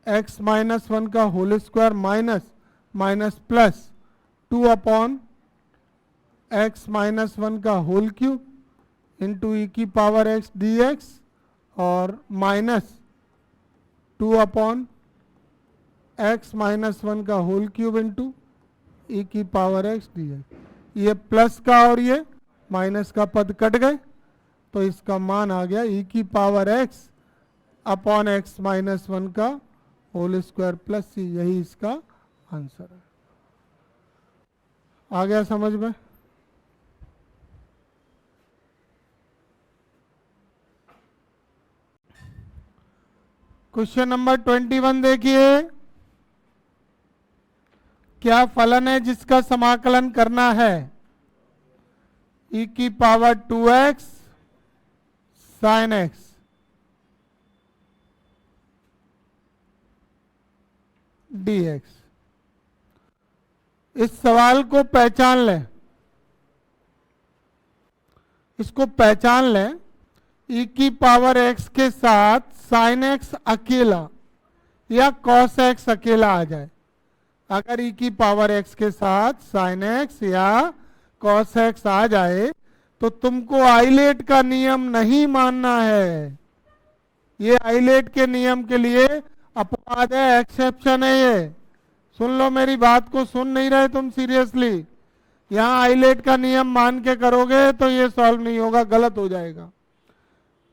x -1 का whole square minus minus plus 2 upon x -1 का होल क्यूब इंटू ई की पावर x dx, और माइनस 2 अपॉन x -1 का होल क्यूब इंटू ई की पावर x dx। ये प्लस का और ये माइनस का पद कट गए, तो इसका मान आ गया ई की पावर x अपॉन x -1 का होल स्क्वायर प्लस c, यही इसका आंसर है। आ गया समझ में? क्वेश्चन नंबर 21 देखिए, क्या फलन है जिसका समाकलन करना है e की power 2x sin x, dx। इस सवाल को पहचान लें, इसको पहचान लें। e की पावर x के साथ sin x अकेला या cos x अकेला आ जाए। अगर e की पावर x के साथ sin x या cos x आ जाए तो तुमको आइलेट का नियम नहीं मानना है। ये आइलेट के नियम के लिए अपवाद है, एक्सेप्शन है। ये सुन लो, मेरी बात को सुन नहीं रहे तुम सीरियसली। यहाँ आइलेट का नियम मान के करोगे तो ये सॉल्व नहीं होगा, गलत हो जाएगा।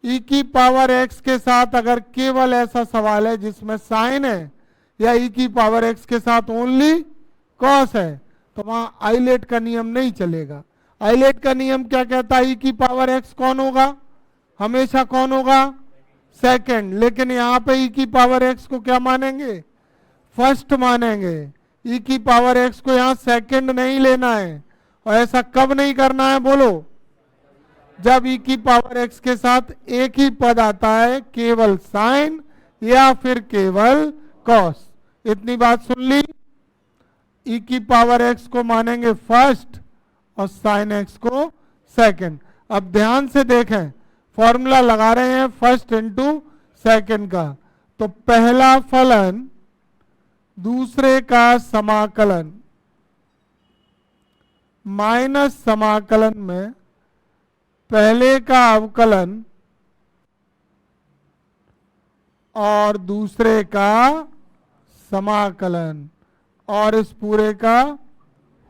e की पावर x के साथ अगर केवल ऐसा सवाल है जिसमें साइन है, या e की पावर x के साथ ओनली कॉस है, तो वहां आइलेट का नियम नहीं चलेगा। आइलेट का नियम क्या कहता है? e की पावर x कौन होगा? हमेशा कौन होगा? सेकंड। लेकिन यहाँ पे e की पावर x को क्या मानेंगे? फर्स्ट मानेंगे। e की पावर x को यहाँ सेकंड नहीं लेना है। और ऐसा कब नहीं करना है बोलो? जब e की पावर x के साथ एक ही पद आता है, केवल साइन या फिर केवल कॉस। इतनी बात सुन ली। e की पावर x को मानेंगे फर्स्ट और साइन x को सेकंड। अब ध्यान से देखें, फॉर्मूला लगा रहे हैं फर्स्ट इंटू सेकंड का, तो पहला फलन दूसरे का समाकलन माइनस समाकलन में पहले का अवकलन और दूसरे का समाकलन और इस पूरे का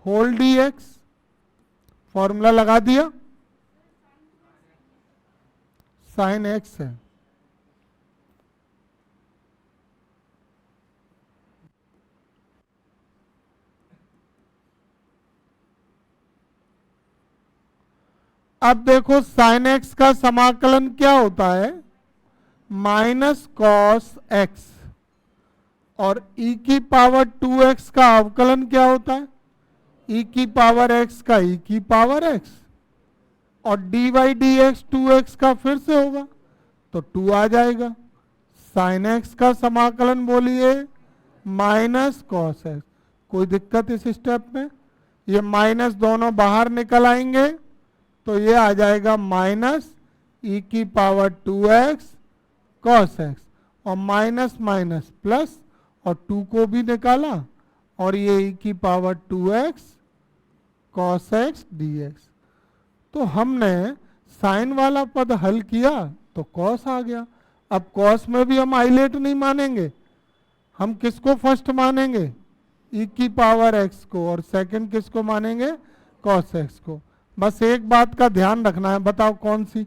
होल dx। फॉर्मूला लगा दिया, साइन x है। अब देखो साइन x का समाकलन क्या होता है? Minus cos x। और e की पावर 2x का अवकलन क्या होता है? ई की पावर एक्स का ई की पावर एक्स, और D by D x 2x का फिर से होगा तो 2 आ जाएगा। साइन एक्स का समाकलन बोलिए माइनस कॉस एक्स। कोई दिक्कत इस स्टेप में? ये माइनस दोनों बाहर निकल आएंगे तो ये आ जाएगा माइनस ई की पावर 2x कॉस एक्स, और माइनस माइनस प्लस, और 2 को भी निकाला, और ये ई की power 2x cos x D. तो हमने साइन वाला पद हल किया तो कॉस आ गया। अब कॉस में भी हम आइलेट नहीं मानेंगे, हम किसको फर्स्ट मानेंगे? ई की पावर एक्स को, और सेकंड किसको मानेंगे? कॉस एक्स को। बस एक बात का ध्यान रखना है, बताओ कौन सी?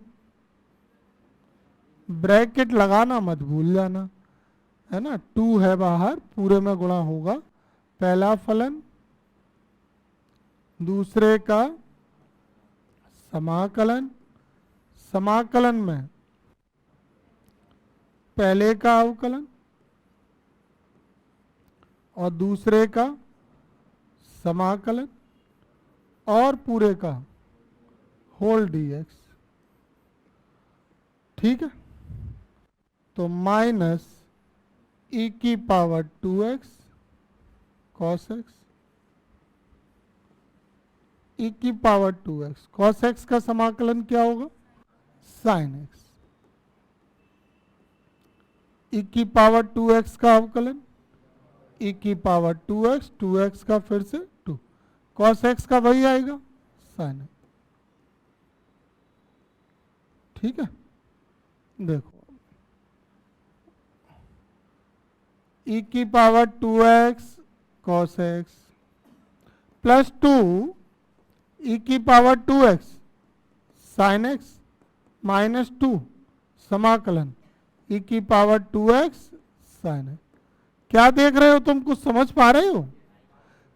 ब्रैकेट लगाना मत भूल जाना, है ना। 2 है बाहर, पूरे में गुणा होगा। पहला फलन दूसरे का समाकलन, समाकलन में पहले का अवकलन और दूसरे का समाकलन और पूरे का होल डीएक्स। ठीक है, तो माइनस ई की power 2x cos x, e की पावर 2x कॉस एक्स का समाकलन क्या होगा? Sine x. ई की पावर 2x का अवकलन ई की पावर 2x, 2x का फिर से 2, कॉस एक्स का वही आएगा साइन एक्स। ठीक है, देखो ई की power 2x cos x plus 2 e की power 2x sine x minus 2 समाकलन ई की पावर 2x साइन एक्स। क्या देख रहे हो तुम? कुछ समझ पा रहे हो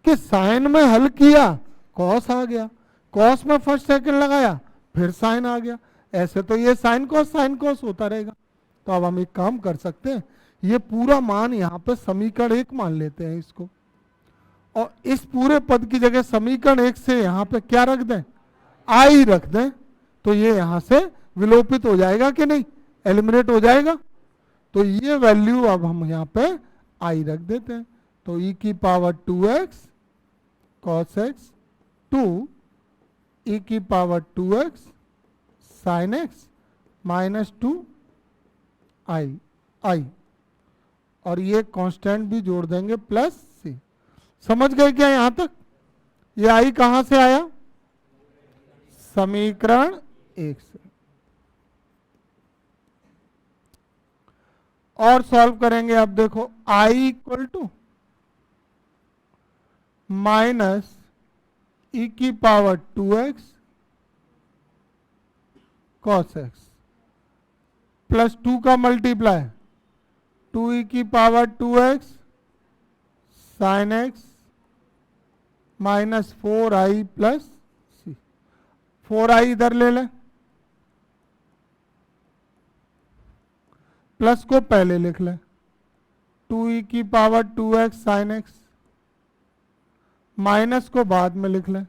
कि साइन में हल किया कॉस आ गया, कॉस में फर्स्ट सेकंड लगाया फिर साइन आ गया। ऐसे तो ये साइन कॉस होता रहेगा। तो अब हम एक काम कर सकते हैं, ये पूरा मान यहाँ पे समीकरण 1 मान लेते हैं इसको, और इस पूरे पद की जगह समीकरण 1 से यहाँ पे क्या रख दें? आई रख दें, तो ये यहाँ से विलोपित हो जाएगा कि नहीं? एलिमिनेट हो जाएगा। तो ये वैल्यू अब हम यहाँ पे आई रख देते हैं। तो ई की power 2x cos x 2 e की power 2x sine x minus 2 आई, और ये कांस्टेंट भी जोड़ देंगे प्लस सी। समझ गए क्या यहां तक? ये आई कहां से आया? समीकरण 1 से। और सॉल्व करेंगे। अब देखो आई इक्वल टू माइनस ई की power 2x cos x plus 2 का मल्टीप्लाई 2 ई की power 2x sine x minus 4i plus c. 4i इधर ले लें, प्लस को पहले लिख लें 2 ई की power 2x sine x, minus को बाद में लिख लें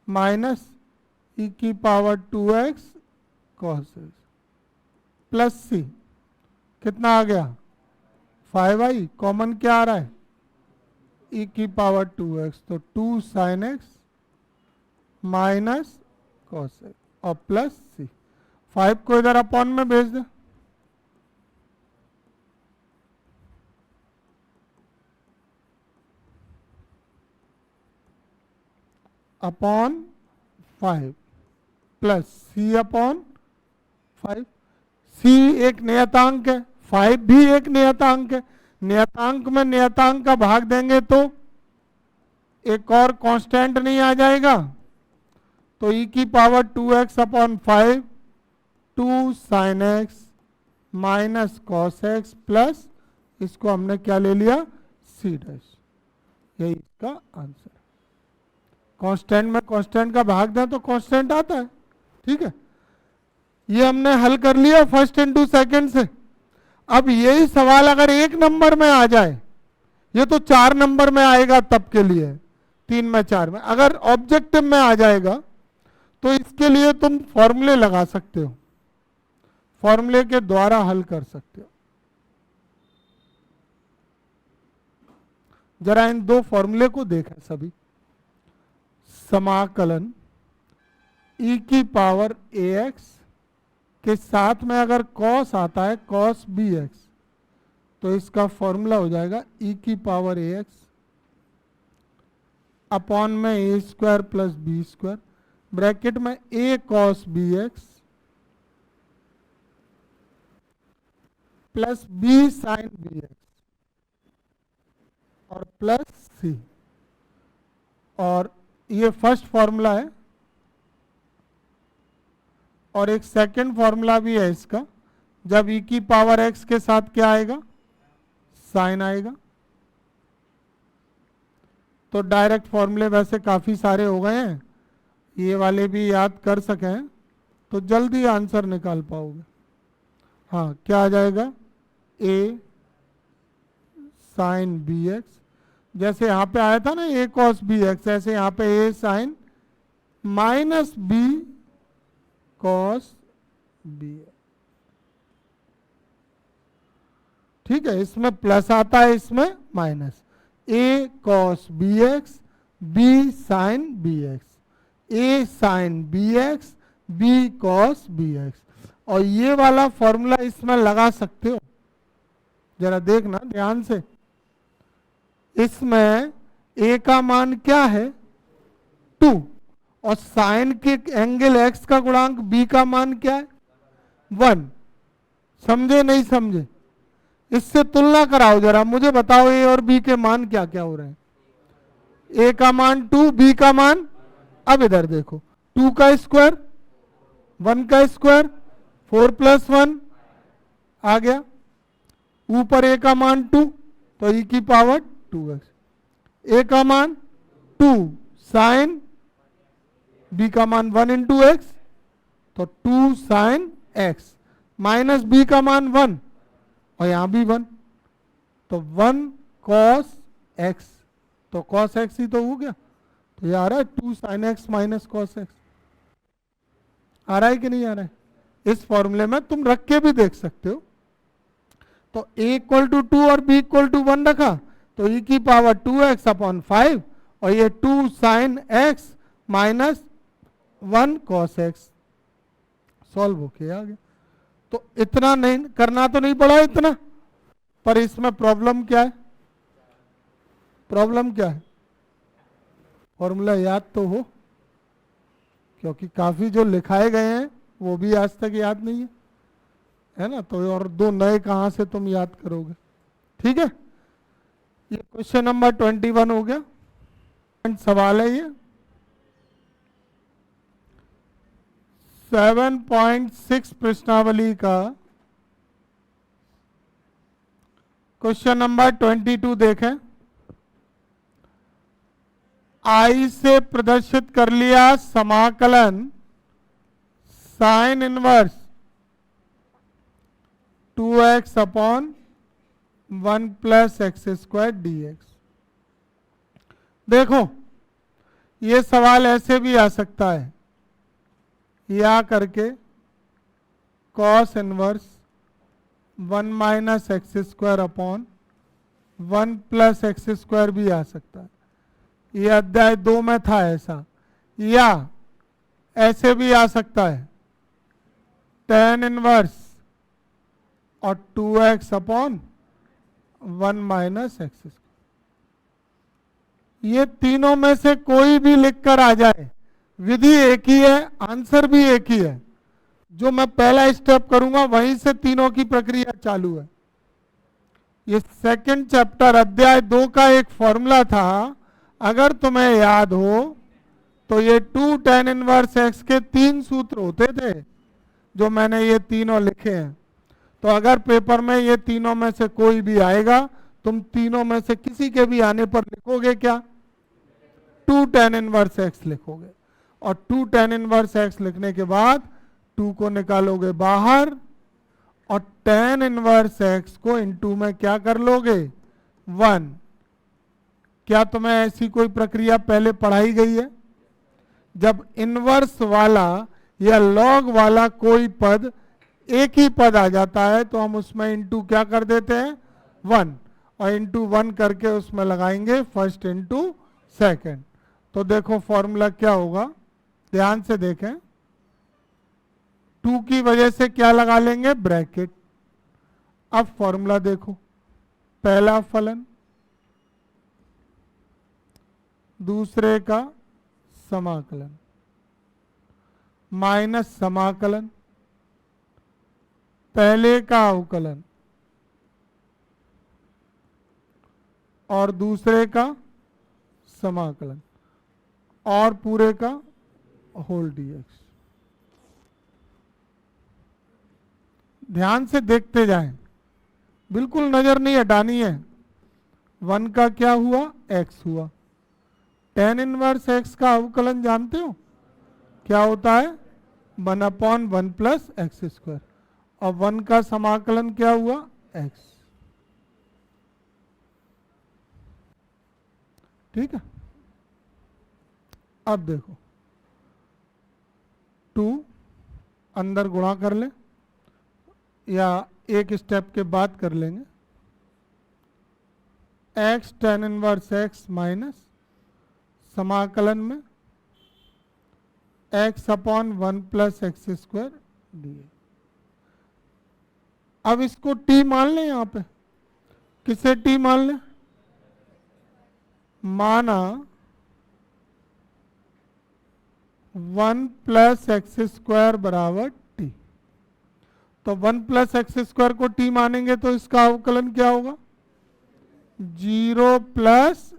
माइनस ई की power 2x cos x plus c. कितना आ गया? 5i। कॉमन क्या आ रहा है? ई की पावर 2x, तो 2 sine x minus cos x और प्लस सी। 5 को इधर अपॉन में भेज दे, अपॉन 5 प्लस सी अपॉन 5। सी एक नियतांक है, 5 भी एक नियतांक है। नियतांक में नियतांक का भाग देंगे तो एक और कांस्टेंट नहीं आ जाएगा? तो ई की power 2x upon 5 2 sine x minus cos x plus इसको हमने क्या ले लिया? C dash. यही इसका आंसर। कांस्टेंट में कांस्टेंट का भाग दें तो कांस्टेंट आता है। ठीक है, ये हमने हल कर लिया फर्स्ट इनटू सेकंड से। अब यही सवाल अगर 1 नंबर में आ जाए, ये तो 4 नंबर में आएगा तब के लिए, 3 में 4 में। अगर ऑब्जेक्टिव में आ जाएगा तो इसके लिए तुम फॉर्मूले लगा सकते हो, फॉर्मूले के द्वारा हल कर सकते हो। जरा इन दो फॉर्मूले को देखें सभी। समाकलन e की पावर ax के साथ में अगर cos आता है cos bx, तो इसका फॉर्मूला हो जाएगा e की पावर ax अपॉन में a square plus b square, bracket में a cos bx plus b sin bx और प्लस c। और ये फर्स्ट फॉर्मूला है, और एक सेकंड फॉर्मूला भी है इसका। जब e की पावर x के साथ क्या आएगा, साइन आएगा। तो डायरेक्ट फॉर्मूले वैसे काफी सारे हो गए हैं, ये वाले भी याद कर सकें तो जल्दी आंसर निकाल पाओगे। हाँ, क्या आ जाएगा, a साइन बी एक्स, जैसे यहाँ पे आया था ना a cos बी एक्स, ऐसे यहाँ पे a sine minus b cos b x. ठीक है, इसमें प्लस आता है, इसमें minus. a cos b x b sine b x, a sine b x b cos b x. और ये वाला फॉर्मूला इसमें लगा सकते हो, जरा देखना ध्यान से। इसमें a का मान क्या है, 2, और साइन के एंगल x का गुणांक b का मान क्या है, 1। समझे नहीं समझे? इससे तुलना कराओ जरा, मुझे बताओ a और b के मान क्या क्या हो रहे हैं। a का मान 2, b का मान, अब इधर देखो, 2 का स्क्वायर 1 का स्क्वायर 4 प्लस 1 आ गया, ऊपर a का मान 2 तो e की पावर 2x, a का मान 2 साइन b का मान 1 इंटू एक्स तो 2 साइन x, माइनस b का मान 1 और यहां भी 1 तो 1 cos x, तो cos x ही तो हो गया। तो ये आ रहा है 2 sine x minus cos x। आ रहा है कि नहीं आ रहा है? इस फॉर्मूले में तुम रख के भी देख सकते हो। तो a इक्वल टू 2 और b इक्वल टू 1 रखा तो e की पावर 2x अपॉन 5 और ये 2 sine x minus 1 cos x solve होके आ गया। तो इतना नहीं करना तो नहीं पड़ा इतना, पर इसमें प्रॉब्लम क्या है, प्रॉब्लम क्या है, फॉर्मूला याद तो हो, क्योंकि काफी जो लिखाए गए हैं वो भी आज तक याद नहीं है ना। तो और दो नए कहां से तुम याद करोगे। ठीक है, ये क्वेश्चन नंबर 21 हो गया। सवाल है ये 7.6 प्रश्नावली का क्वेश्चन नंबर 22 देखें। आई से प्रदर्शित कर लिया समाकलन sine inverse 2x upon 1 plus x square dx। देखो ये सवाल ऐसे भी आ सकता है, या करके cos inverse 1 minus x square upon 1 plus x square भी आ सकता है। ये अध्याय 2 में था ऐसा, या ऐसे भी आ सकता है tan इनवर्स और 2x upon 1 minus x square. ये तीनों में से कोई भी लिखकर आ जाए, विधि एक ही है, आंसर भी एक ही है। जो मैं पहला स्टेप करूंगा वहीं से तीनों की प्रक्रिया चालू है। ये सेकंड चैप्टर अध्याय 2 का एक फॉर्मूला था, अगर तुम्हें याद हो तो ये 2 tan इनवर्स x के 3 सूत्र होते थे जो मैंने ये तीनों लिखे हैं। तो अगर पेपर में ये तीनों में से कोई भी आएगा, तुम तीनों में से किसी के भी आने पर लिखोगे क्या, 2 tan इनवर्स x लिखोगे, और 2 tan इनवर्स x लिखने के बाद 2 को निकालोगे बाहर और tan इनवर्स x को इनटू में क्या कर लोगे, 1। क्या तुम्हें ऐसी कोई प्रक्रिया पहले पढ़ाई गई है? जब इनवर्स वाला या लॉग वाला कोई पद एक ही पद आ जाता है तो हम उसमें इंटू क्या कर देते हैं? 1, और इंटू 1 करके उसमें लगाएंगे फर्स्ट इंटू सेकेंड। तो देखो फॉर्मूला क्या होगा, ध्यान से देखें। 2 की वजह से क्या लगा लेंगे? ब्रैकेट। अब फॉर्मूला देखो, पहला फलन दूसरे का समाकलन माइनस समाकलन पहले का अवकलन और दूसरे का समाकलन और पूरे का होल डीएक्स। ध्यान से देखते जाएं, बिल्कुल नजर नहीं हटानी है। 1 का क्या हुआ? x हुआ। tan इनवर्स x का अवकलन जानते हो क्या होता है? 1/1 प्लस एक्स स्क्वायर। और 1 का समाकलन क्या हुआ? x। ठीक है। अब देखो 2 अंदर गुणा कर ले या एक स्टेप के बाद कर लेंगे। x tan inverse x minus समाकलन में x/1 प्लस एक्स स्क्वायर दिए। अब इसको t मान लें, यहां पे किसे t मान लें? माना 1 प्लस एक्स स्क्वायर बराबर t। तो 1 प्लस एक्स स्क्वायर को t मानेंगे तो इसका अवकलन क्या होगा? 0 प्लस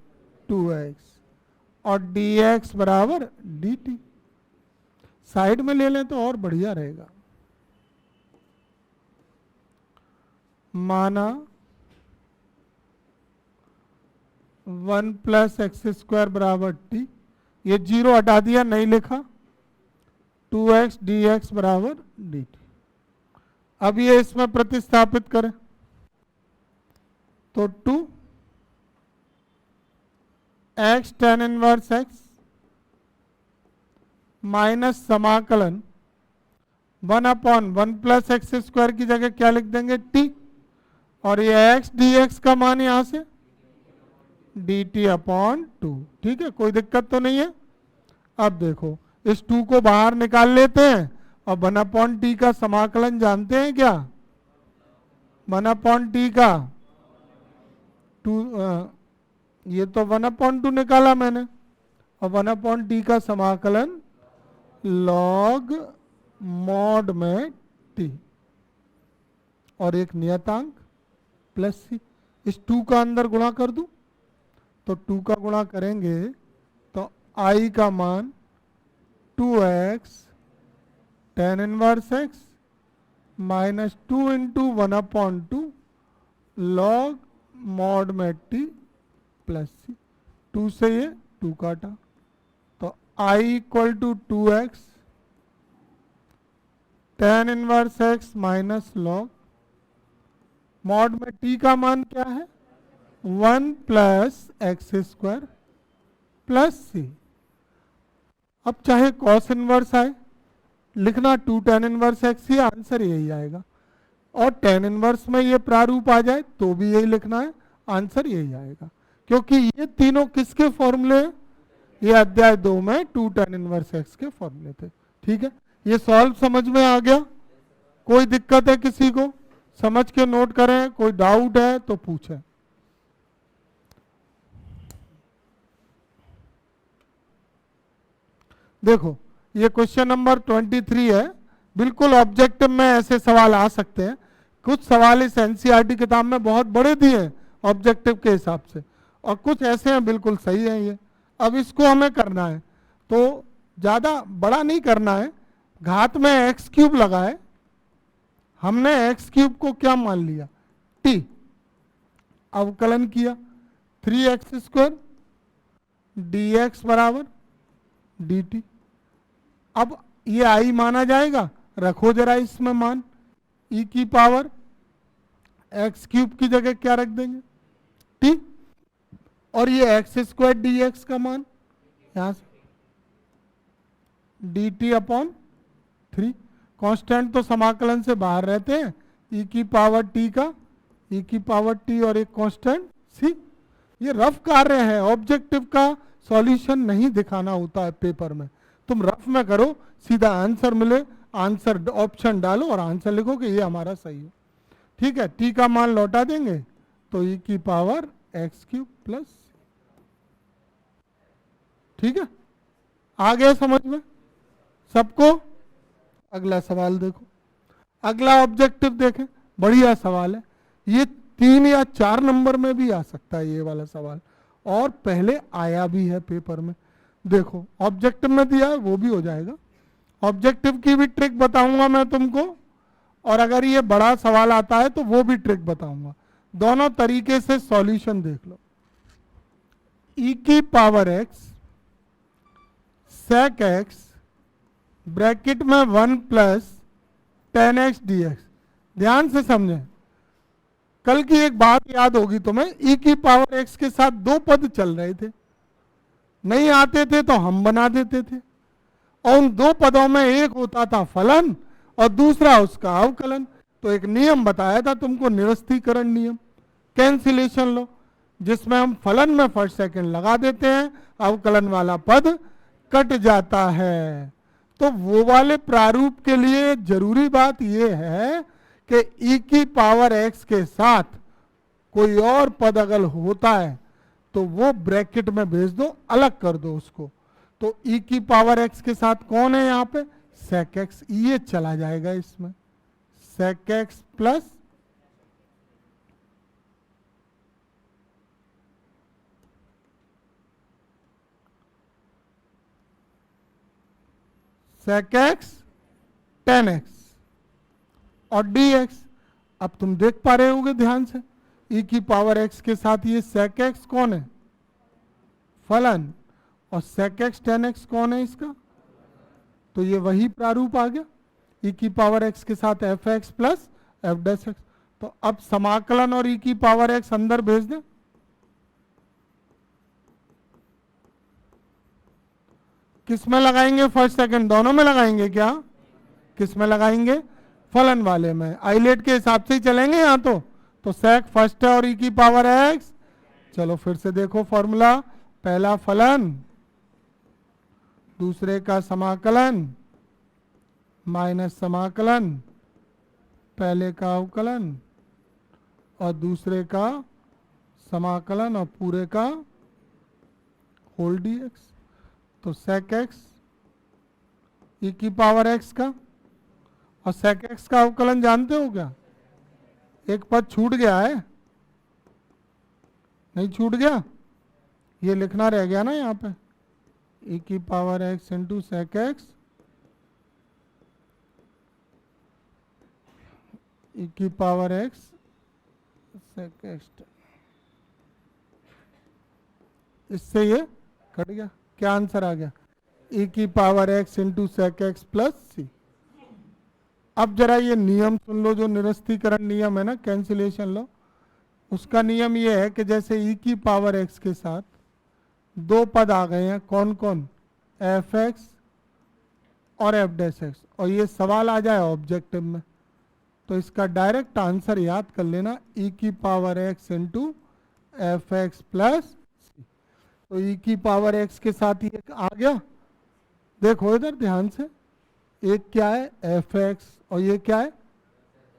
2x और dx बराबर dt। साइड में ले लें तो और बढ़िया रहेगा। माना 1 प्लस एक्स स्क्वायर बराबर t, ये 0 हटा दिया, नहीं लिखा, 2x dx बराबर dt। अब ये इसमें प्रतिस्थापित करें तो 2 x tan inverse x minus समाकलन 1/1 प्लस एक्स स्क्वायर की जगह क्या लिख देंगे? t। और ये x dx का मान यहां से dt/2। ठीक है, कोई दिक्कत तो नहीं है। अब देखो इस 2 को बाहर निकाल लेते हैं और 1/t का समाकलन जानते हैं क्या? 1/t का 2, ये तो 1/2 निकाला मैंने, और 1/t का समाकलन log मॉड में t और एक नियतांक प्लस c। इस 2 का अंदर गुणा कर दूं तो 2 का गुणा करेंगे तो i का मान 2x tan inverse x minus 2 into 1/2 log mod में t प्लस c। 2 से ये 2 काटा तो i equal to 2x tan inverse x minus log mod में t का मान क्या है? 1 plus x square plus c। अब चाहे कॉस इनवर्स आए, लिखना 2 tan इनवर्स x ही, आंसर यही आएगा। और tan इनवर्स में ये प्रारूप आ जाए तो भी यही लिखना है, आंसर यही आएगा। क्योंकि ये तीनों किसके फॉर्मूले हैं? ये अध्याय 2 में 2 tan इनवर्स x के फॉर्मूले थे। ठीक है, ये सॉल्व समझ में आ गया? कोई दिक्कत है किसी को? समझ के नोट करें, कोई डाउट है तो पूछें। देखो ये क्वेश्चन नंबर 23 है। बिल्कुल ऑब्जेक्टिव में ऐसे सवाल आ सकते हैं। कुछ सवाल इस एनसीईआरटी किताब में बहुत बड़े दिए हैं ऑब्जेक्टिव के हिसाब से, और कुछ ऐसे हैं बिल्कुल सही है ये। अब इसको हमें करना है तो ज़्यादा बड़ा नहीं करना है। घात में एक्स क्यूब लगाए, हमने एक्स क्यूब को क्या मान लिया? t। अवकलन किया 3x स्क्वायर dx बराबर dt। अब ये i माना जाएगा, रखो जरा इसमें मान, e की पावर x क्यूब की जगह क्या रख देंगे? t। और ये एक्स स्क्वायर डी एक्स का मान यहां से डी टी अपॉन 3। कांस्टेंट तो समाकलन से बाहर रहते हैं, ई की पावर टी का ई की पावर टी और एक कांस्टेंट सी। ये रफ कार्य है, ऑब्जेक्टिव का सॉल्यूशन नहीं दिखाना होता है पेपर में। तुम रफ में करो, सीधा आंसर मिले, आंसर ऑप्शन डालो और आंसर लिखो कि ये हमारा सही है। ठीक है, टी का मान लौटा देंगे तो ई की पावर एक्स क्यूब प्लस। ठीक है, आ गया समझ में सबको? अगला सवाल देखो, अगला ऑब्जेक्टिव देखें, बढ़िया सवाल है ये। 3 या 4 नंबर में भी आ सकता है ये वाला सवाल, और पहले आया भी है पेपर में। देखो ऑब्जेक्टिव में दिया है, वो भी हो जाएगा। ऑब्जेक्टिव की भी ट्रिक बताऊंगा मैं तुमको, और अगर ये बड़ा सवाल आता है तो वो भी ट्रिक बताऊंगा। दोनों तरीके से सॉल्यूशन देख लो। ई की power x sec x bracket में 1 प्लस 10x dx। ध्यान से समझें, कल की एक बात याद होगी तुम्हें, ई की पावर एक्स के साथ 2 पद चल रहे थे, नहीं आते थे तो हम बना देते थे, और उन 2 पदों में एक होता था फलन और दूसरा उसका अवकलन। तो एक नियम बताया था तुमको, निरस्तीकरण नियम, कैंसिलेशन लो, जिसमें हम फलन में फर्स्ट सेकंड लगा देते हैं, अवकलन वाला पद कट जाता है। तो वो वाले प्रारूप के लिए जरूरी बात यह है कि ई की पावर एक्स के साथ कोई और पद अगर होता है तो वो ब्रैकेट में भेज दो, अलग कर दो उसको। तो ई की पावर एक्स के साथ कौन है यहाँ पे? सेक एक्स, ये चला जाएगा इसमें, sec x plus sec x 10x और dx। अब तुम देख पा रहे होगे ध्यान से, e की पावर x के साथ ये सेक एक्स कौन है? फलन, और सेक एक्स 10x कौन है इसका? तो ये वही प्रारूप आ गया, e की पावर x के साथ F x plus F dash x. तो अब समाकलन और e की पावर x अंदर भेज दें। किस में लगाएंगे फर्स्ट सेकंड? दोनों में लगाएंगे क्या? किस में लगाएंगे? फलन वाले में। आइलेट के हिसाब से ही चलेंगे यहाँ तो सेक फर्स्ट है और ई की पावर एक्स। चलो फिर से देखो फॉर्मूला, पहला फलन, दूसरे का समाकलन माइनस समाकलन, पहले का अवकलन और दूसरे का समाकलन और पूरे का होल डी एक्स। तो सेक एक्स ई की पावर एक्स का, और सेक एक्स का अवकलन जानते हो क्या? एक पद छूट गया है, नहीं छूट गया, ये लिखना रह गया ना यहाँ पे, ई की power x into sec x e की पावर एक्स सेक एक्स। इससे ये कट गया, क्या आंसर आ गया? ई की power x into sec x plus c. अब जरा ये नियम सुन लो, जो निरस्तीकरण नियम है ना, कैंसिलेशन लो, उसका नियम ये है कि जैसे ई की पावर एक्स के साथ 2 पद आ गए हैं, कौन कौन? एफ एक्स और एफ डैश एक्स, और ये सवाल आ जाए ऑब्जेक्टिव में, तो इसका डायरेक्ट आंसर याद कर लेना, ई की power x into f x plus c. तो ई की पावर एक्स के साथ ये आ गया, देखो इधर ध्यान से, एक क्या है? एफ एक्स, और ये क्या है?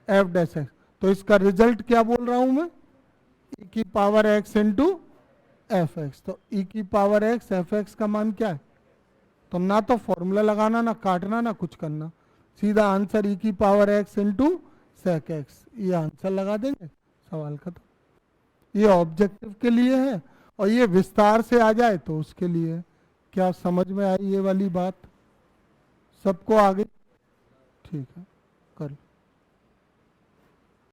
F dash x. तो इसका रिजल्ट क्या बोल रहा हूं मैं? ई की power x into f x. तो ई की पावर एक्स एफ एक्स का मान क्या है? तो ना तो फॉर्मूला लगाना, ना काटना, ना कुछ करना, सीधा आंसर ई की power x into sec x, ये आंसर लगा देंगे, सवाल खत्म। ये ऑब्जेक्टिव के लिए है, और ये विस्तार से आ जाए तो उसके लिए है। क्या समझ में आई ये वाली बात? सबको आ गई? ठीक है, कर